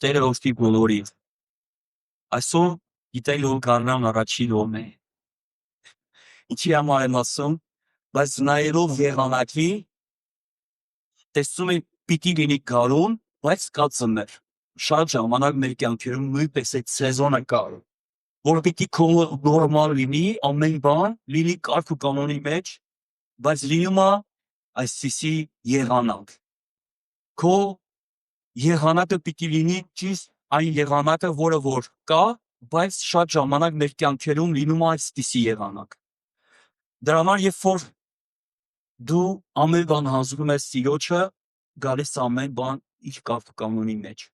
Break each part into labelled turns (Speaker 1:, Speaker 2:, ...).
Speaker 1: Տերը ողջի բոլորին։ Այսօր գիտեք որ գարնան առաջին օրն է։ Ինչի համար եմ ասում, բայց նայելով եղանակի, տեսնում եմ պիտի լինի գարուն, բայց կա ձմեռ։ Շատ ժամանակ մեր կյանքերում նույնպես այդ սեզոնը կա, որ պիտի նորմալ լինի, ամեն բան լինի կարգ ու կանոնի մեջ, բայց լինում է այսպիսի եղանակ։ Քո եղանակը պիտի լինի ճիշտ այն եղանակը, որը որ կա, բայց շատ ժամանակ մեր կյանքերում լինում է այսպիսի եղանակ։ Դրա համար երբ որ դու ամեն բան հանձնում ես Տիրոջը, գալիս է ամեն բան իր կարգ ու կանոնի մեջ։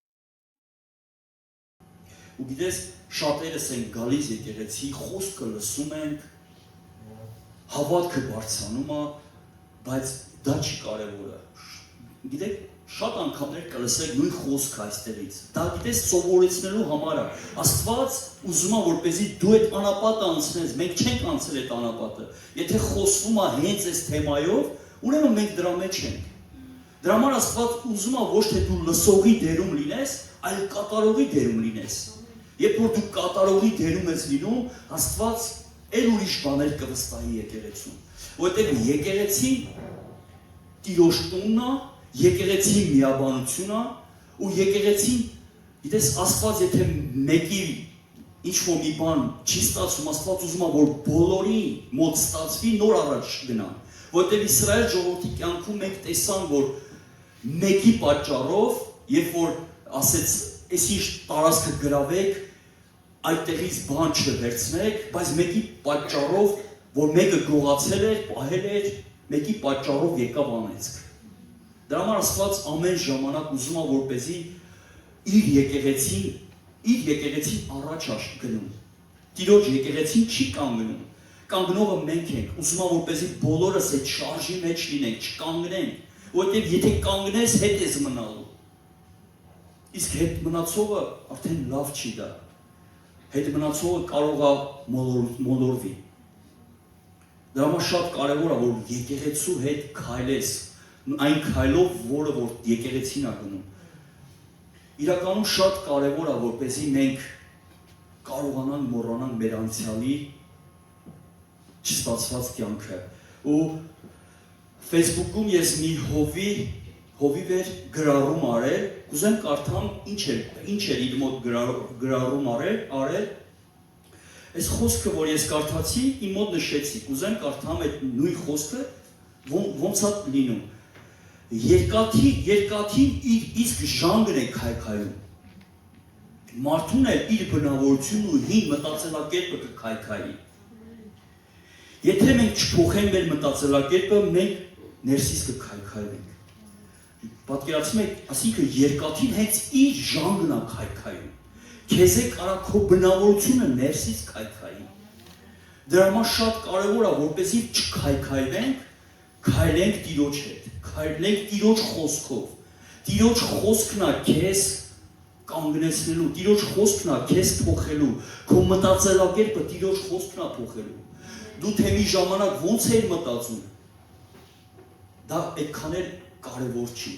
Speaker 1: Ու գիտես, շատերս են գալիս եկեղեցի, խոսքը լսում ենք, հավատքը բարձրանում է, բայց դա չի կարևորը։ Գիտեք, շատ անգամներ կլսեք նույն խոսքը այստեղից։ Դա գիտես սովորեցնելու համար է։ Աստված ուզում է, որպեսզի դու այդ անապատը անցնես, մենք չենք անցել այդ անապատը։ Եթե խոսվում է հենց այս թեմայով, ուրեմն մենք դրա մեջ ենք։ Դրա համար Աստված ուզում է ոչ թե դու լսողի դերում լինես, այլ կատարողի դերում լինես։ Երբ որ դու կատարողի դերում ես լինում, Աստված էլ ուրիշ բաներ կվստահի եկեղեցուն։ Որովհետև եկեղեցի Տիրոջ տունն է, եկեղեցի միաբանություն է, ու եկեղեցին, գիտես, Աստված եթե մեկի ինչ-որ մի բան չի ստացվում, Աստված ուզում է, որ բոլորի մոտ ստացվի, նոր առաջ գնան։ Որովհետև Իսրայել ժողովրդի կյանքում մենք տեսանք, որ մեկի պատճառով, երբ որ ասեց, այս ինչ տարածքը գրավեք, այդտեղից բան չվերցնեք, բայց մեկի պատճառով, որ մեկը գողացել էր, պահել էր, մեկի պատճառով եկավ անեծք։ Դրա համար Աստված ամեն ժամանակ ուզում է, որպեսզի իր եկեղեցին առաջ գնում։ Տիրոջ եկեղեցին չի կանգնում։ Կանգնողը մենք ենք, ուզում է, որպեսզի բոլորս այդ շարժի մեջ լինենք, չկանգնենք, որովհետև եթե կանգնես, հետ ես մնալու։ Իսկ հետ մնացողը արդեն լավ չի դա։ Հետ մնացողը կարող է մոլորվի։ Դրա համար շատ կարևոր է, որ եկեղեցու հետ քայլես, այն քայլով, որը որ եկեղեցին է գնում։ Իրականում շատ կարևոր է, որպեսզի մենք կարողանանք մոռանալ մեր անցյալի չստացված կյանքը։ Ու Facebook-ում ես մի հովիվ էր գրառում արել, կուզեմ կարդամ ինչ էր իր մոտ գրառում արել, այս խոսքը, որ ես կարդացի, իմ մոտ նշեցի, կուզեմ կարդամ այդ նույն խոսքը, ոնց է լինում։ Երկաթին իր իսկ ժանգն է քայքայում, մարդուն էլ իր բնավորությունն ու հին մտածելակերպը կքայքայի։ Եթե մենք չփոխենք մեր մտածելակերպը, մենք ներսից կքայքայենք։ Պատկերացնում եք, ասինքն երկաթին հենց իր ժանգն է քայքայում։ Քեզ է կարա քո բնավորությունը ներսից քայքայի։ Դրա համար շատ կարևոր է, որպեսզի չքայքայվենք, քայլենք Տիրոջ հետ, քայլենք Տիրոջ խոսքով։ Տիրոջ խոսքն է քեզ կանգնեցնելու, Տիրոջ խոսքն է քեզ փոխելու, քո մտածելակերպը Տիրոջ խոսքն է փոխելու։ Դու թե մի ժամանակ ոնց էր մտածում, դա այդքան էլ կարևոր չի։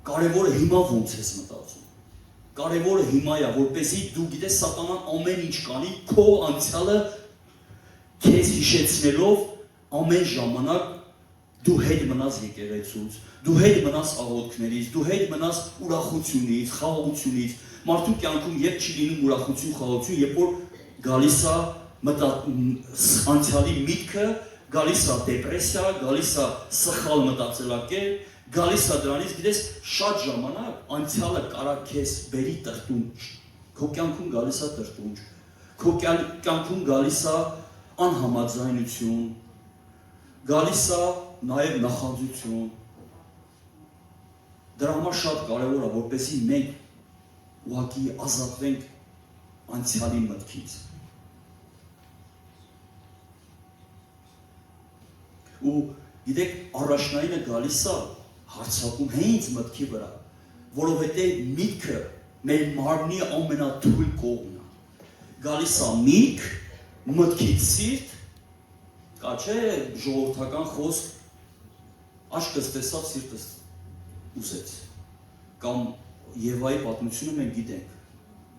Speaker 1: Կարևորը հիմա ոնց ես մտածում։ Կարևորը հիմա է, որպեսզի դու գիտես սատանան ամեն ինչ կանի, քո անցյալը քեզ հիշեցնելով ամեն ժամանակ դու հետ մնաս եկեղեցուց, դու հետ մնաս աղոթքներից, դու հետ մնաս ուրախությունից, խաղաղությունից։ Մարդու կյանքում երբ չի լինում ուրախություն, խաղաղություն, երբ որ գալիս է անցյալի միտքը, գալիս է դեպրեսիա, գալիս է սխալ մտածելակերպ, գալիս է դրանից, գիտես, շատ ժամանակ անցյալը կարա քեզ բերի տրտունջ, քո կյանքում գալիս է տրտունջ, քո կյանքում գալիս է անհամաձայնություն, գալիս է նաև նախանձություն։ Դրա համար շատ կարևոր է, որպեսզի մենք ուղղակի ազատվենք անցյալի մտքից։ Ու գիտեք, առաջնայինը գալիս է հարցակում հենց մտքի վրա, որովհետև միտքը մեր մարմնի ամենաթույլ կողմն է։ Գալիս է միտք, մտքից սիրտ, կա չէ ժողովրդական խոսք, աչքս տեսավ, սիրտս ուզեց, կամ Եվայի պատմությունը մենք գիտենք,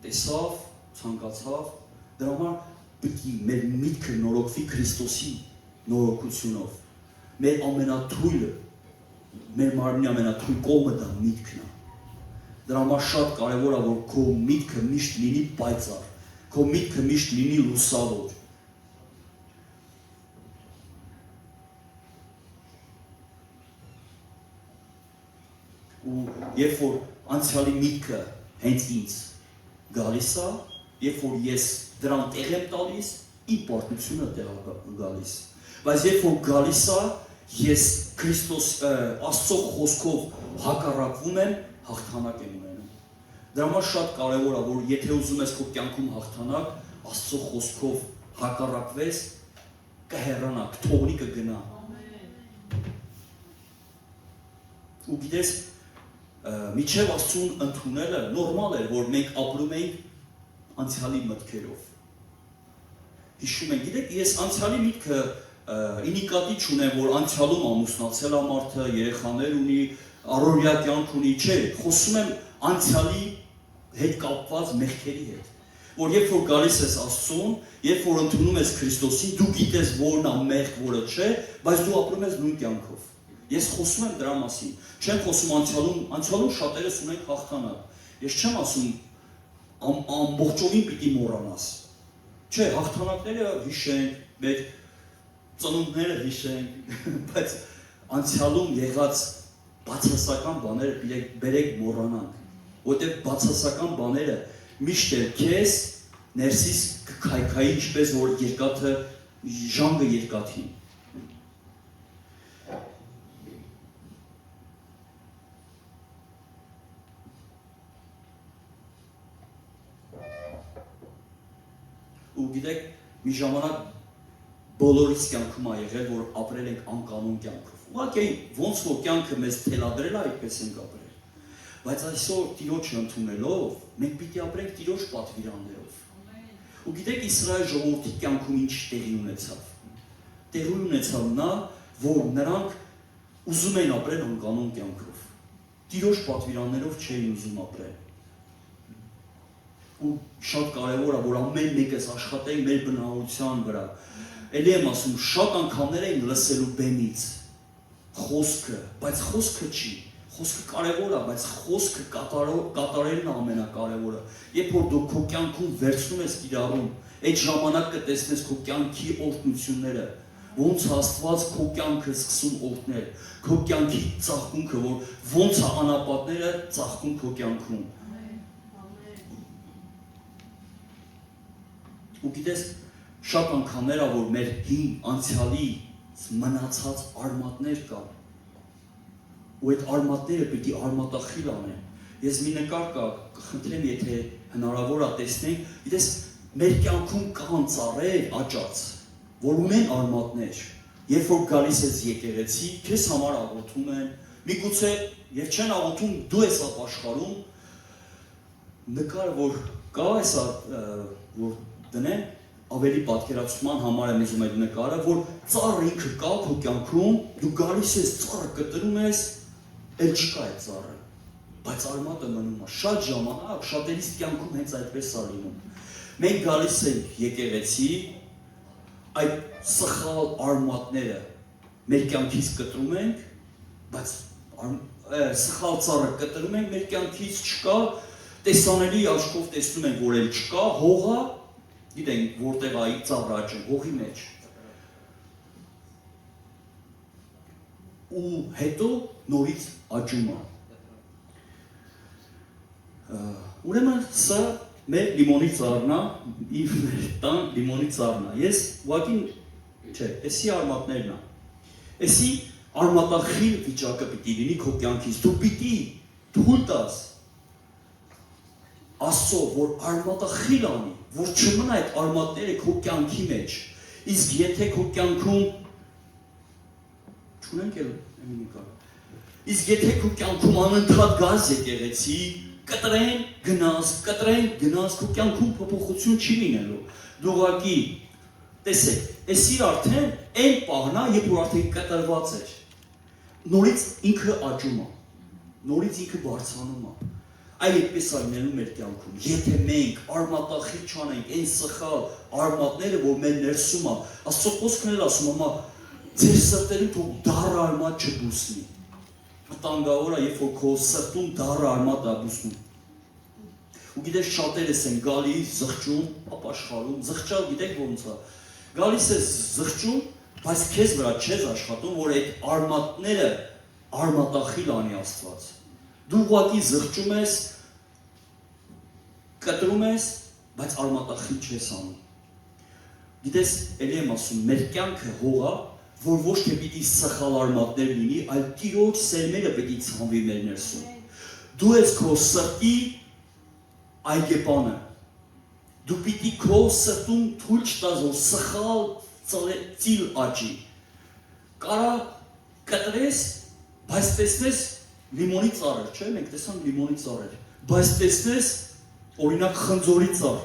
Speaker 1: տեսավ, ցանկացավ, դրա համար պետք է մեր միտքը նորոգվի Քրիստոսի նորոգությունով, մեր ամենաթույլը, մեր մարմնի ամենաթույլ կողմը դա միտքն է, դրա համար շատ կարևոր է, որ քո միտքը միշտ լինի պայծառ, քո միտքը միշտ լինի լուսավոր, ու երբ որ անցյալի միտքը հենց ինձ գալիս է, երբ որ ես դրան տեղ եմ տալիս, իմ պարտությունը տեղ է գալիս, բայց երբ որ գալիս է, ես Քրիստոս Աստծո խոսքով հակառակվում եմ, հաղթանակ եմ ունենում, դրա համար շատ կարևոր է, որ եթե ուզում ես քո կյանքում հաղթանակ, Աստծո խոսքով հակառակվես, կհեռանա, կթողնի, կգնա, ու գիտես, միջև Աստծուն ընդունելը նորմալ էր, որ մենք ապրում էինք անցյալի մտքերով։ Հիշում ենք, գիտեք, ես անցյալի միտքը ինիկատի չունեմ, որ անցյալում ամուսնացել է մարդը, երեխաներ ունի, առօրյա կյանք ունի, չէ, խոսում եմ անցյալի հետ կապված մեղքերի հետ, որ երբ որ գալիս ես Աստծուն, երբ որ ընդունում ես Քրիստոսին, դու գիտես որն է մեղք, որը չէ, բայց դու ապրում ես նույն կյանքով։ Ես խոսում եմ դրա մասին, չեմ խոսում անցյալում շատերս ունենք հաղթանակ, ես չեմ ասում ամբողջովին պիտի մոռանաս, չէ, հաղթանակները հիշենք, մեր ծնունդները հիշենք, բայց անցյալում եղած բացասական բաները բերեք մոռանանք, որտեղ բացասական բաները միշտ էլ քեզ ներսից կքայքայի, ինչպես որ երկաթը ժանգը երկաթին։ Ու գիտեք, մի ժամանակ բոլորիս կյանքում է եղել, որ ապրել ենք անկանոն կյանքով։ Ուղղակի ոնց որ կյանքը մեզ թելադրել է, այդպես ենք ապրել։ Բայց այսօր Տիրոջը ընդունելով, մենք պիտի ապրենք Տիրոջ պատվիրաններով։ Ու գիտեք Իսրայել ժողովրդի կյանքում ինչ տեղի ունեցավ։ Տեղի ունեցավ նա, որ նրանք ուզում էին ապրել անկանոն կյանքով։ Տիրոջ պատվիրաններով չէին ուզում ապրել։ Ու շատ կարևոր է, որ ամեն մեկս աշխատենք մեր բնավորության վրա։ Էլի եմ ասում, շատ անգամներ են լսելու բեմից խոսքը, բայց խոսքը չի։ Խոսքը կարևոր է, բայց խոսքը կատարելն է ամենակարևորը։ Երբ որ դու քո կյանքում վերցնում ես կիրառում, այդ ժամանակ կտեսնես քո կյանքի օրհնությունները, ոնց Աստված քո կյանքը սկսում օրհնել, քո կյանքի ծաղկունքը, որ ոնց է անապատները ծաղկում քո կյանքում։ Ու գիտես, շատ անգամներ է, որ մեր հին անցյալի մնացած արմատներ կան, ու այդ արմատները պիտի արմատախիլ անեն։ Ես մի նկար կխնդրեմ, եթե հնարավոր է տեսնենք, գիտես, մեր կյանքում կան ծառեր աճած, որ ունեն արմատներ, երբ որ գալիս ես եկեղեցի, քեզ համար աղոթում են, միգուցե եւ չեն աղոթում, դու ես ապաշխարում, նկար որ կա, էսա որ դնեն, ավելի պատկերացման համար եմ ուզում այդ նկարը, որ ծառը ինքը կա քո կյանքում, դու գալիս ես ծառը կտրում ես, էլ չկա այդ ծառը, բայց արմատը մնում է, շատ ժամանակ, շատերիս կյանքում հենց այդպես է լինում։ Մենք գալիս ենք եկեղեցի, այդ սխալ արմատները մեր կյանքից կտրում ենք, բայց սխալ ծառը կտրում ենք, մեր կյանքից չկա, տեսանելի աչքով տեսնում ենք, որ էլ չկա, հողը, գիտենք, որտեղ է ծառը աճում, հողի մեջ։ Ու հետո նորից աճում է։ Ուրեմն սա մեր լիմոնի ծառն է, իմ տան լիմոնի ծառն է։ Ես ուղղակի, չէ, էսի արմատներն է։ Էսի արմատախիլ վիճակը պիտի լինի քո կյանքից, դու պիտի թույլ տաս Աստծո, որ արմատախիլ անի, որ չմնա այդ արմատները քո կյանքի մեջ։ Իսկ եթե քո կյանքում չունենք էլ նկար։ Իսկ եթե քո կյանքում անընդհատ գազ եկեղեցի, կտրեն, գնաս, քո կյանքում փոփոխություն չի լինելու։ Դու ուղղակի տեսեք, էսի արդեն այն պահն է, երբ որ արդեն կտրված էր։ Նորից ինքը աճում է, նորից ինքը բարձրանում է։ Այդպես այլնելու մեր կյանքում, եթե մենք արմատախիլ չանենք, այն սխալ արմատները, որ մեր ներսում է, Աստծո խոսքն էլ ասում է, ձեր սրտերին թող դառը արմատ չբուսնի։ Վտանգավոր է, երբ որ քո սրտում դառը արմատ է բուսնում։ Ու գիտես շատերս են գալիս, զղջում, ապաշխարում, զղջալ գիտեք ոնց է։ Գալիս ես զղջում, բայց քեզ վրա չես աշխատում, որ այդ արմատները արմատախիլ անի Աստված։ Դու ուղղակի զղջում ես, կտրում ես, բայց արմատախիլ չես անում։ Գիտես, ելի եմ ասում, մեր կյանքը հող է, որ ոչ թե պիտի սխալ արմատներ լինի, այլ Տիրոջ սերմերը պիտի ցանվի մեր ներսում։ Դու ես քո սրտի այգեպանը։ Դու պիտի քո սրտում թույլ չտաս, որ սխալ ծիլ աճի։ Կարա կտրես, բայց տեսնես լիմոնի ծառեր, չէ՞, մենք տեսանք լիմոնի ծառեր, բայց տեսնես օրինակ խնձորի ծառ,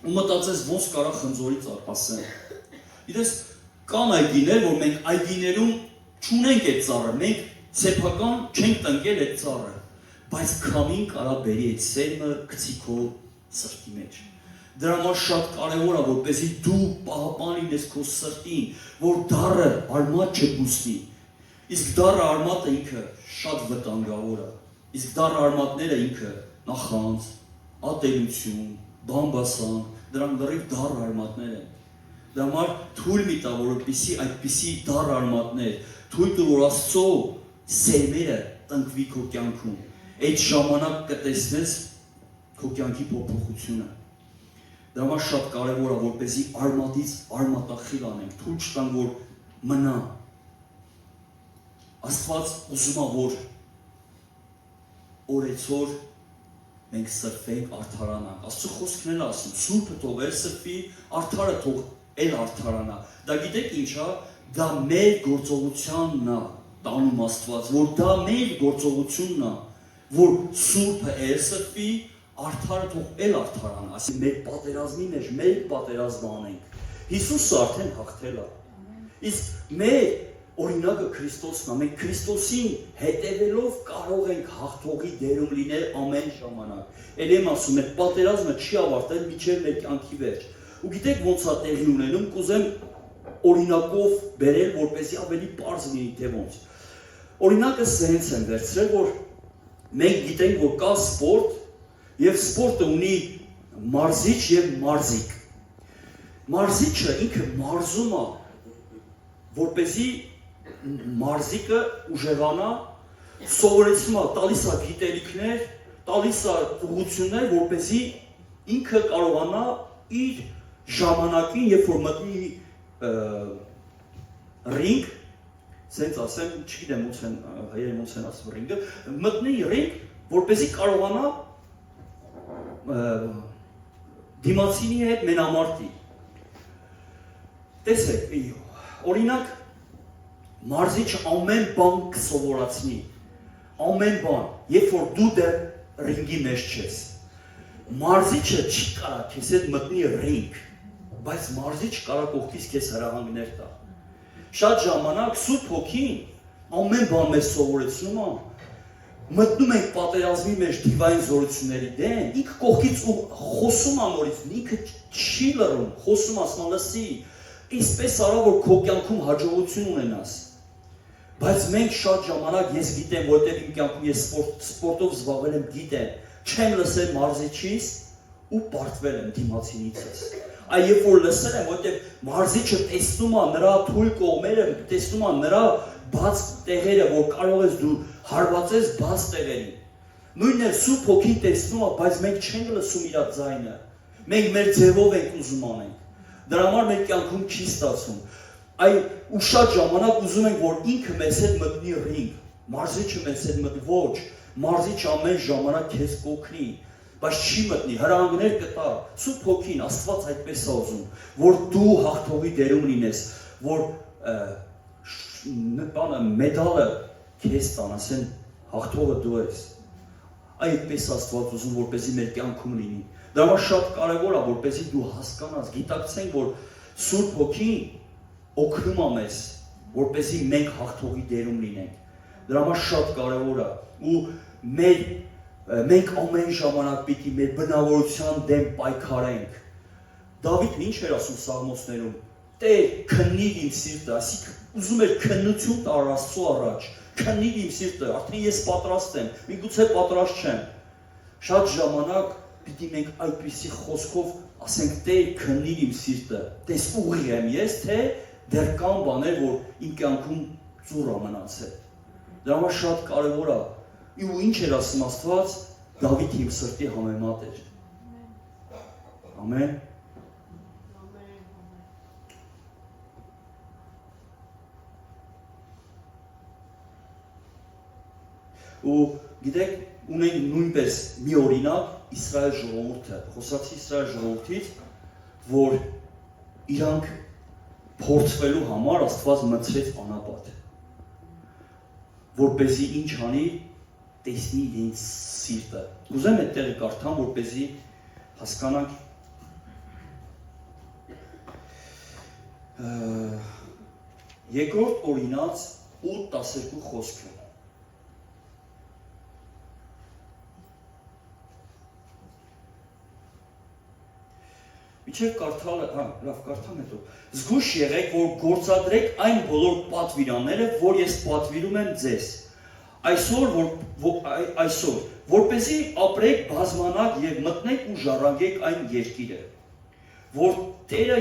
Speaker 1: ու մտածես ոնց կարա խնձորի ծառ ասեն։ Գիտես, կան այգիներ, որ մենք այգիներում չունենք այդ ծառը, մենք սեփական չենք տնկել այդ ծառը, բայց քամին կարա բերի այդ սերմը գցի քո սրտի մեջ։ Դրա համար շատ կարևոր է, որպեսզի դու պահպան լինես քո սրտին, որ դառը արմատ չբուսնի։ Իսկ դառը արմատը ինքը շատ վտանգավոր է։ Իսկ դառը արմատները ինքը նախանձ, ատելություն, բամբասան, դրանք լրիվ դառը արմատներ են։ Դրա համար թույլ մի տա, որպեսզի այդպիսի դառը արմատներ, թույլ տու, որ Աստծո սերմերը տնկվի քո կյանքում։ Այդ ժամանակ կտեսնես քո կյանքի փոփոխությունը։ Դրա համար շատ կարևոր է, որպեսզի արմատից արմատախիլ անենք, թույլ չտանք, որ մնա։ Աստված ուզում է, որ օրեցօր մենք սրբենք, արդարանանք։ Աստծո խոսքն էլ ասում, սուրբը թող էլ սրբի, արդարը թող էլ արդարանա։ Դա գիտեք ինչ է, դա մեր գործողությանն է տանում Աստված, որ դա մեր գործողությունն է, որ սուրբը էլ սրբի, արդարը թող էլ արդարանա։ Ասի մեր պատերազմի մեջ մեր պատերազմը անենք։ Հիսուսը արդեն հաղթել է։ Իսկ մեր օրինակը Քրիստոսն է, մենք Քրիստոսին հետևելով կարող ենք հաղթողի դերում լինել ամեն ժամանակ։ Էլ եմ ասում, այդ պատերազմը չի ավարտել մինչև մեր կյանքի վերջ։ Ու գիտեք ոնց է տեղի ունենում, կուզեմ օրինակով բերել, որպեսզի ավելի պարզ լինի թե ոնց։ Օրինակը սենց եմ վերցրել, որ մենք գիտենք, որ կա սպորտ, եւ սպորտը ունի մարզիչ եւ մարզիկ։ Մարզիչը ինքը մարզում է, որպեսզի մարզիկը ուժեղանա, սովորեցնում է, տալիս է գիտելիքներ, տալիս է ուղղություններ, որպեսզի ինքը կարողանա իր ժամանակին, երբ որ մտնի ռինգ, սենց ասեմ, չգիտեմ ոնց են հայերեն ոնց են ասում ռինգը, մտնի ռինգ, որպեսզի կարողանա դիմացինի հետ մենամարտի։ Տեսեք, օրինակ մարզիչը ամեն բան կսովորացնի, ամեն բան, երբ որ դու դեռ ռինգի մեջ չես։ Մարզիչը չի կարա քեզ հետ մտնի ռինգ, բայց մարզիչը կարա կողքից քեզ հրահանգներ տա։ Շատ ժամանակ Սուրբ Հոգին ամեն բան մեզ սովորեցնում է, մտնում ենք պատերազմի մեջ դիվային զորությունների դեմ, ինքը կողքից ու խոսում է նորից, ինքը չի լռում, խոսում ասում լսի, այսպես արա, որ քո կյանքում հաջողություն ունենաս։ Բայց մենք շատ ժամանակ ես գիտեմ, որտեղ իմ կյանքում ես սպորտով զբաղվել եմ, գիտեմ, չեմ լսել մարզիչից ու պարտվել եմ դիմացինիցս։ Այ երբ որ լսել եմ, որտեղ մարզիչը տեսնում է նրա թույլ կողմերը, տեսնում է նրա բաց տեղերը, որ կարող ես դու հարվածես բաց տեղերին։ Նույնն էլ Սուրբ Հոգին տեսնում է, բայց մենք չենք լսում իր ձայնը։ Մենք մեր ձևով ենք ուզում անենք։ Դրա համար մեր կյանքում չի ստացվում։ Այ ու շատ ժամանակ ուզում ենք, որ ինքը մեզ հետ մտնի ռինգ, մարզիչը մեզ հետ մտնի, ոչ, մարզիչը ամեն ժամանակ քեզ կօգնի, բայց չի մտնի, հրահանգներ կտա։ Սուրբ Հոգին, Աստված այդպես է ուզում, որ դու հաղթողի դերում լինես, որ մեդալը քեզ տան, ասեն հաղթողը դու ես։ Այդպես Աստված ուզում, որպեսզի մեր կյանքում լինի։ Դա համար շատ կարևոր է, որպեսզի դու հասկանաս, գիտակցենք, որ Սուրբ Հոգին օգնում է մեզ, որպեսզի մենք հաղթողի դերում լինենք։ Դրա համար շատ կարևոր է ու մեր մենք ամեն ժամանակ պիտի մեր բնավորության դեմ պայքարենք։ Դավիթն ինչ էր ասում Սաղմոսներում. Տեր, քննիր իմ սիրտը, այսինքն ուզում էր քննություն տալ Աստծո առաջ, քննիր իմ սիրտը, արդեն ես պատրաստ եմ, միգուցե պատրաստ չեմ։ Շատ ժամանակ պիտի մենք այդպիսի խոսքով ասենք Տեր, քննիր իմ սիրտը, տես ուղիղ եմ ես, թե դեռ կան բաներ, որ իմ կյանքում ծուռ ա մնացել։ Դրա համար շատ կարևոր է։ Ու ինչ էր ասում Աստված, Դավիթ իմ սրտի համեմատ էր։ Ամեն։ Ու գիտեք, ունենք նույնպես մի օրինակ Իսրայել ժողովուրդը, խոսացի Իսրայել ժողովրդից, որ իրանք փորձվելու համար Աստված մտցրեց անապատ, որպեսզի ինչ անի, տեսնի իրենց սիրտը։ Ուզեմ այդ տեղը կարդամ, որպեսզի հասկանանք Երկրորդ օրինաց 8:12 խոսքը։ Միջև կարդալը, լավ, կարդամ հետո։ Զգույշ եղեք, որ գործադրեք այն բոլոր պատվիրանները, որ ես պատվիրում եմ ձեզ։ Այսօր, որպեսզի ապրեք բազմանակ եւ մտնեք ու ժառանգեք այն երկիրը, որ Տերը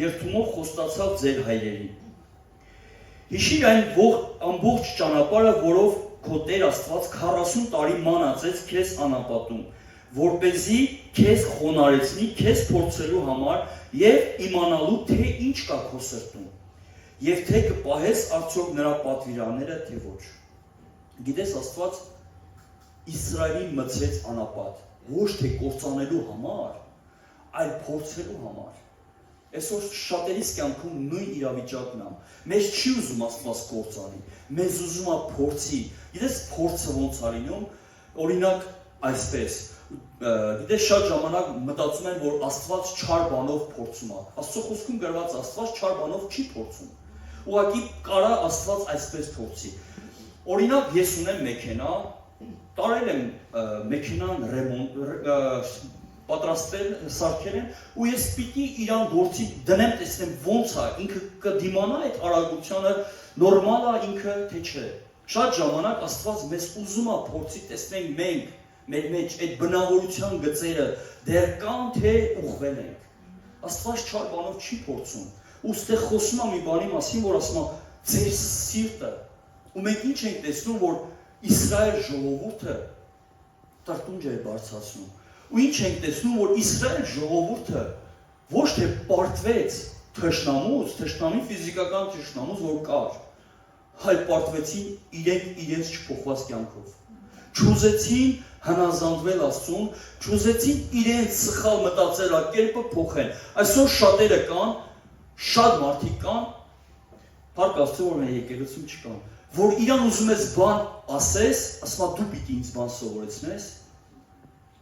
Speaker 1: երթումով խոստացավ ձեր հայրերին։ Հիշիր այն ամբողջ ճանապարհը, որով քո Տեր Աստված 40 տարի մանածեց քեզ անապատում, որպեսզի քեզ խոնարհեցնի, քեզ փորձելու համար եւ իմանալու թե ինչ կա քո սրտում, եւ թե կպահես արդյոք նրա պատվիրանները, թե ոչ։ Գիտես, Աստված Իսրայելին մտցրեց անապատ, ոչ թե կործանելու համար, այլ փորձելու համար։ Այսօր շատերիս կյանքում նույն իրավիճակն է։ Մեզ չի ուզում Աստված կործանի, մեզ ուզում է փորձի։ Գիտես, փորձը ոնց է լինում, օրինակ այսպես։ Գիտես, շատ ժամանակ մտածում են, որ Աստված չար բանով փորձում է։ Աստծո խոսքում գրված Աստված չար բանով չի փորձում։ Ուղղակի կարա Աստված այսպես փորձի։ Օրինակ, ես ունեմ մեքենա, տարել եմ մեքենան պատրաստել, սարքել եմ, ու ես պիտի իրան գործի դնեմ, տեսնեմ ոնց է, ինքը կդիմանա այդ արագությանը, նորմալ է ինքը, թե չէ։ Շատ ժամանակ Աստված մեզ ուզում է փորձի, տեսնենք մենք, մեր մեջ այդ բնավորության գծերը դեռ կան, թե ուղղվել ենք։ Աստված չար բանով չի փորձում։ Ու ստեղ խոսում է մի բանի մասին, որ ասում է ձեր սիրտը։ Ու մենք ինչ ենք տեսնում, որ Իսրայել ժողովուրդը տրտունջ է բարձրացնում։ Ու ինչ ենք տեսնում, որ Իսրայել ժողովուրդը ոչ թե պարտվեց թշնամուց, թշնամի ֆիզիկական թշնամուց, որ կար, այլ պարտվեցին իրենց չփոխված կյանքով։ Չուզեցին հնազանդվել Աստծուն, չուզեցին իրենց սխալ մտածելակերպը փոխեն։ Այսօր շատերը կան, շատ մարդիկ կան, փառք Աստծո, որ մեր եկեղեցում չկան, որ իրան ուզում ես բան ասես, ասում է դու պիտի ինձ բան սովորեցնես։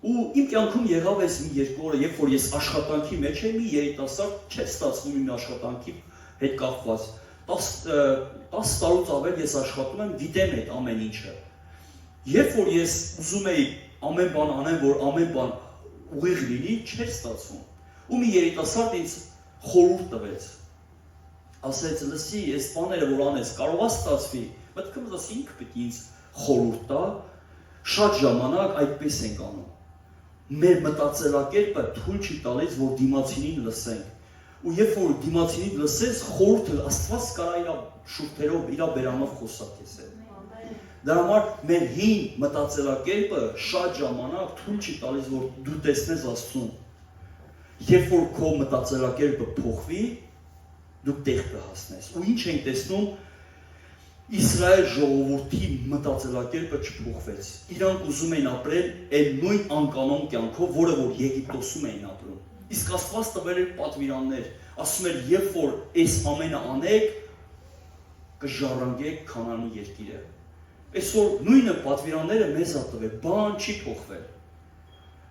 Speaker 1: Ու իմ կյանքում եղավ այս մի երկու օրը, երբ որ ես աշխատանքի մեջ եմ, մի երիտասարդ չէ ստացվում իմ աշխատանքի հետ կապված։ 10 տարուց ավել ես աշխատում եմ, գիտեմ այդ ամեն ինչը։ Երբ որ ես ուզում էի ամեն բան անեմ, որ ամեն բան ուղիղ լինի, չէր ստացվում։ Ու մի երիտասարդ ինձ խորհուրդ տվեց։ Ասեց, լսի, այս բաները որ անես, կարող է ստացվի։ Մտքումս ասի ինքը պետք է ինձ խորհուրդ տա։ Շատ ժամանակ այդպես ենք անում։ Մեր մտածելակերպը թույլ չի տալիս, որ դիմացինին լսենք։ Ու երբ որ դիմացինին լսես, խորհուրդը Աստված կարա իր շուրթերով, իր բերանով խոսա քեզ հետ։ Դրա համար մեր հին մտածելակերպը շատ ժամանակ թույլ չի տալիս, որ դու տեսնես Աստծուն։ Երբ որ քո մտածելակերպը փոխվի, դու տեղ կհասնես։ Ու ինչ ենք տեսնում, Իսրայել ժողովրդի մտածելակերպը չփոխվեց։ Իրանք ուզում էին ապրել այդ նույն անկանոն կյանքով, որը որ Եգիպտոսում էին ապրում։ Իսկ Աստված տվել էր պատվիրաններ, ասում էր, երբ որ այս ամենը անեք, կժառանգեք Քանանի երկիրը։ Այսօր նույնը պատվիրանները մեզ ա տվել, բան չի փոխվել։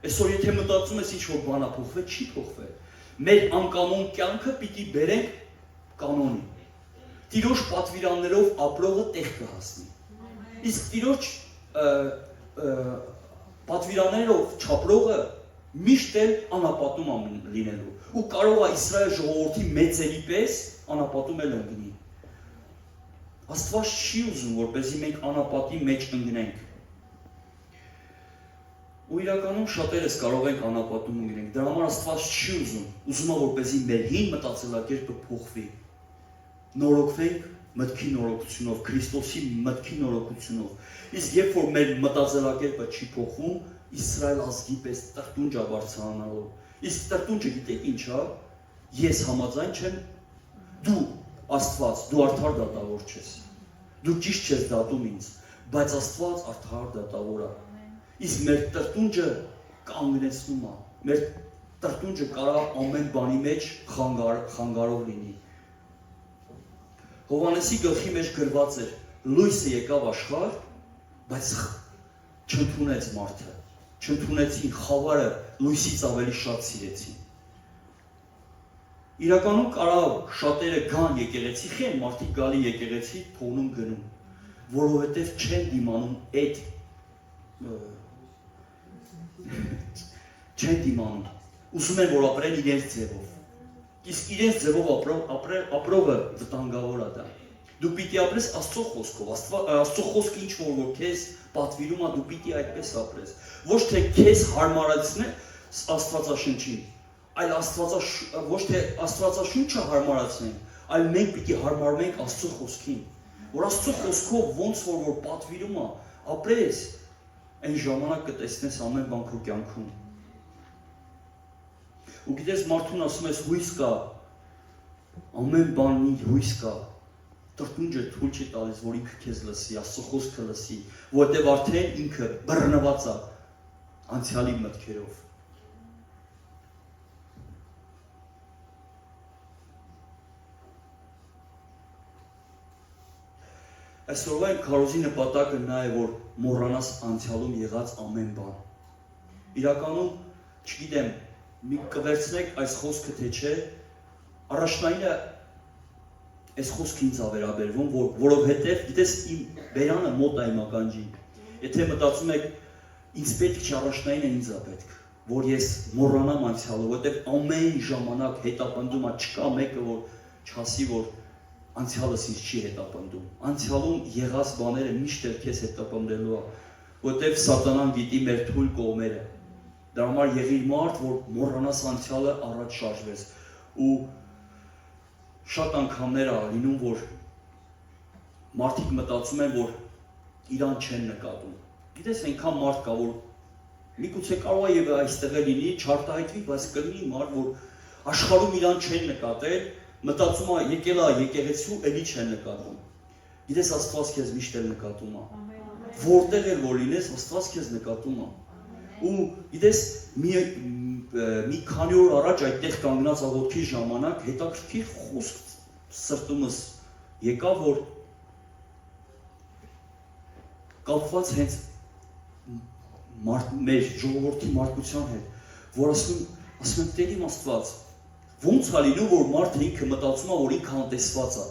Speaker 1: Այսօր եթե մտածում ես ինչ որ բան ա փոխվել, չի փոխվել։ Մեր անկանոն կյանքը պիտի բերենք կանոնի։ Տիրոջ պատվիրաններով ապրողը տեղ կհասնի։ Իսկ Տիրոջ Պատվիրաններով չապրողը միշտ էլ անապատում է լինելու ու կարող է Իսրայել ժողովրդի մեծերի պես անապատում էլ ընկնի։ Աստված չի ուզում, որպեսզի մենք անապատի մեջ ընկնենք։ Ու իրականում շատերս կարող ենք անապատում ընկնենք։ Դրա համար Աստված չի ուզում, ուզում է, որպեսզի մեր հին մտածելակերպը փոխվի։ Նորոգվենք մտքի նորոգությունով, Քրիստոսի մտքի նորոգությունով։ Իսկ երբ որ մեր մտածելակերպը չի փոխվում, Իսրայել ազգի պես տրտունջ է բարձրանալու։ Իսկ տրտունջը գիտեք ինչ է, ես համաձայն չեմ, դու Աստված, դու արդար դատավոր չես։ Դու ճիշտ չես դատում ինձ, բայց Աստված արդար դատավոր է։ Իսկ մեր տրտունջը կանգնեցնում է։ Մեր տրտունջը կարող ամեն բանի մեջ խանգարող լինի։ Հովհաննեսի գլխի մեջ գրված էր. լույսը եկավ աշխարհ, բայց չընդունեց մարդը, չընդունեցին խավարը, լույսից ավելի շատ սիրեցին։ Իրականում կարող շատերը գան եկեղեցի, խեն մարդիկ գալի եկեղեցի, թողնում գնում, որովհետև չեն դիմանում այդ չեն դիմանում, ուզում են, որ ապրեն իրենց ձևով, իսկ իրենց ձևով ապրողը վտանգավոր է դա։ Դու պիտի ապրես Աստծո խոսքով, Աստծո խոսքը ինչ որ քեզ պատվիրում է, դու պիտի այդպես ապրես, ոչ թե քեզ հարմարացնե Աստվածաշնչին, այլ ոչ թե Աստվածաշունչը հարմարացնենք, այլ մենք պիտի հարմարվենք Աստծո խոսքին, որ Աստծո խոսքով ոնց որ պատվիրում է, ապրես, այն ժամանակ կտեսնես ամեն բան քո կյանքում։ Ու գիտես, մարդուն ասում ես հույս կա, ամեն բանի հույս կա, տրտունջը թույլ չի տալիս, որ ինքը քեզ լսի, Աստծո խոսքը լսի, որովհետև արդեն ինքը բռնված է անցյալի մտքերով։ Այսօրվա այն քարոզի նպատակը նա է, որ մոռանաս անցյալում եղած ամեն բան։ Իրականում, չգիտեմ, մի կվերցնեք այս խոսքը թե չէ, առաջնայինը այս խոսքը ինձ ավերաբերվում, որովհետև, գիտես, իմ բերանը մոտ է իմ ականջին։ Եթե մտածում եք, ինձ պետք չի առաջնայինը ինձ է պետք, որ ես մոռանամ անցյալը, որովհետև ամեն ժամանակ հետապնդում է, չկա մեկը, որ չասի, որ անցյալս ինձ չի հետապնդում։ Անցյալում եղած բաները միշտ էլ քեզ հետապնդելու է, որովհետև սատանան գիտի մեր թույլ կողմերը։ Դրա համար եղիր մարդ, որ մոռանաս անցյալը, առաջ շարժվես։ Ու շատ անգամներ է լինում, որ մարդիկ մտածում են, որ իրան չեն նկատում։ Գիտես, այնքան մարդ կա, որ միգուցե կարող է եւ այստեղ լինի, չարտահայտվի, բայց կլինի մարդ, որ աշխարհում իրան չեն նկատել, մտածում է եկել է եկեղեցու, էլի չեն նկատում։ Գիտես, Աստված քեզ միշտ էլ նկատում է։ Որտեղ էլ որ լինես, Աստված քեզ նկատում է։ Ու գիտես, մի քանի օր առաջ այդտեղ կանգնած աղոթքի ժամանակ հետաքրքիր խոսք սրտումս եկավ, որ կապված հենց մեր ժողովրդի մարդկության հետ, որ ասում են Տեր իմ Աստված, ոնց է լինում, որ մարդը ինքը մտածում է, որ ինքը անտեսված է։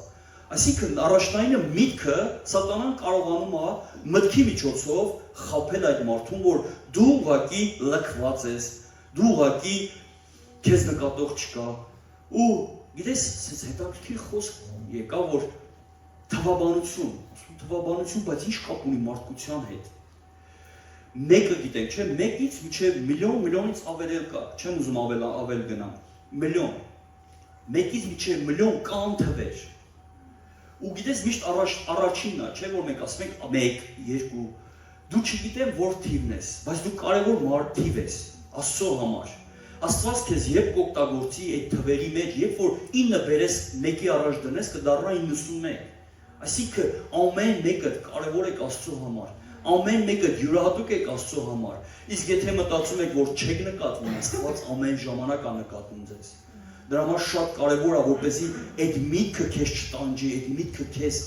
Speaker 1: Այսինքն առաջնայինը միտքը սատանան կարողանում է մտքի միջոցով խաբել այդ մարդուն, որ դու ուղղակի լքված ես, դու ուղղակի քեզ նկատող չկա։ Ու գիտես, ցած հետաքրքիր խոսք եկա, որ թվաբանություն, բայց ինչ կապ ունի մարդկության հետ։ Մեկը գիտենք, չէ, մեկից մինչև միլիոնից ավել կա, չեմ ուզում ավել գնամ, միլիոն, մեկից մինչև միլիոն կան թվեր։ Ու գիտես միշտ առաջինն է, չէ, որ մենք ասում ենք 1, 2, դու չգիտեմ որ թիվն ես, բայց դու կարևոր մարդ թիվ ես, Աստծո համար։ Աստված քեզ երբ կօգտագործի այդ թվերի մեջ, երբ որ 9 բերես 1-ի առաջ դնես, կդառնա 91։ Այսինքն ամեն մեկը կարևոր է Աստծո համար, ամեն մեկը յուրահատուկ է Աստծո համար։ Իսկ եթե մտածում եք, որ չեք նկատվում, Աստված ամեն ժամանակ է նկատում ձեզ։ Դրա համար շատ կարևոր է, որպեսզի այդ միտքը քեզ չտանջի, այդ միտքը քեզ,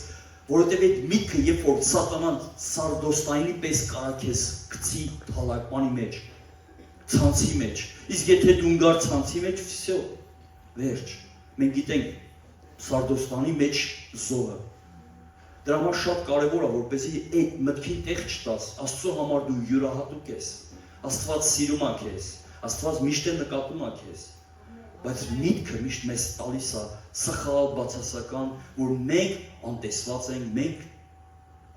Speaker 1: որովհետև այդ միտքը, երբ որ սատանան սարդոստայնի պես կարա քեզ գցի թալականի մեջ, ցանցի մեջ, իսկ եթե դու ընկար ցանցի մեջ, վсё, վերջ։ Մենք գիտենք սարդոստանի մեջ զոհը։ Դրա համար շատ կարևոր է, որպեսզի այդ մտքին տեղ չտաս, Աստծո համար դու յուրահատուկ ես։ Աստված սիրում է քեզ, Աստված միշտ է նկատում է քեզ, բայց միտքը միշտ մեզ տալիս է սխալ բացասական, որ մենք անտեսված ենք, մենք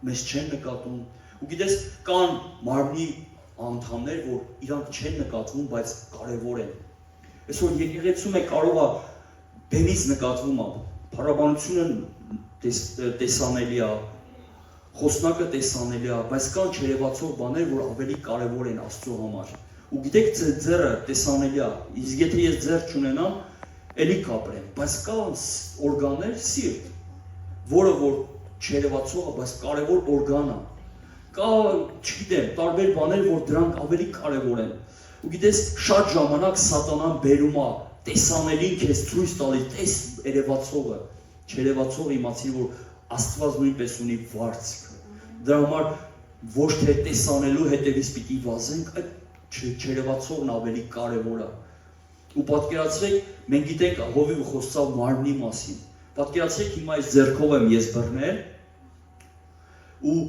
Speaker 1: մեզ չեն նկատում, ու գիտես կան մարմնի անդամներ, որ իրանք չեն նկատվում, բայց կարևոր են։ Այսօր եկեղեցում է կարող է բեմից նկատվում է, փառաբանությունը տեսանելի է, խոսնակը տեսանելի է, բայց կան չերևացող բաներ, որ ավելի կարևոր են Աստծո համար։ Ու գիտեք ձեռը տեսանելի է, իսկ եթե ես ձեռ չունենամ, էլի կապրեմ, բայց կան օրգաններ սիրտ, որը որ չերևացող է, բայց կարևոր օրգան է։ Կա, չգիտեմ, տարբեր բաներ, որ դրանք ավելի կարևոր են։ Ու գիտես, շատ ժամանակ սատանան բերում է տեսանելին քեզ ցույց տալիս, տես երևացողը, չերևացողը իմացի, որ Աստված նույնպես ունի վարձք։ Դրա համար ոչ թե տեսանելու հետևից պիտի վազենք, այդ չերևացողն ավելի կարևոր է։ Ու պատկերացրեք, մենք գիտենք Հովիվը խոսացավ մարմնի մասին։ Պատկերացրեք հիմա այս ձեռքով եմ ես բռնել ու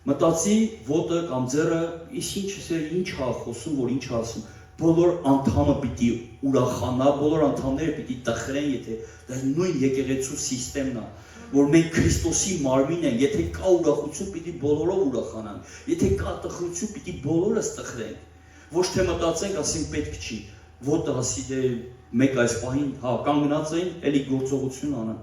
Speaker 1: մտածի ոտը կամ ձեռը ինչ է խոսում, որ ինչ ասում, բոլոր անդամը պիտի ուրախանա, բոլոր անդամները պիտի տխրեն, եթե դա նույն եկեղեցու սիստեմն է, որ մենք Քրիստոսի մարմին ենք, եթե կա ուրախություն, պիտի բոլորով ուրախանանք, եթե կա տխրություն, պիտի բոլորս տխրենք, ոչ թե մտածենք, ասենք պետք չի, ոտը ասի դե մեկ այս պահին, հա, կանգնած էին, էլի գործողություն անան։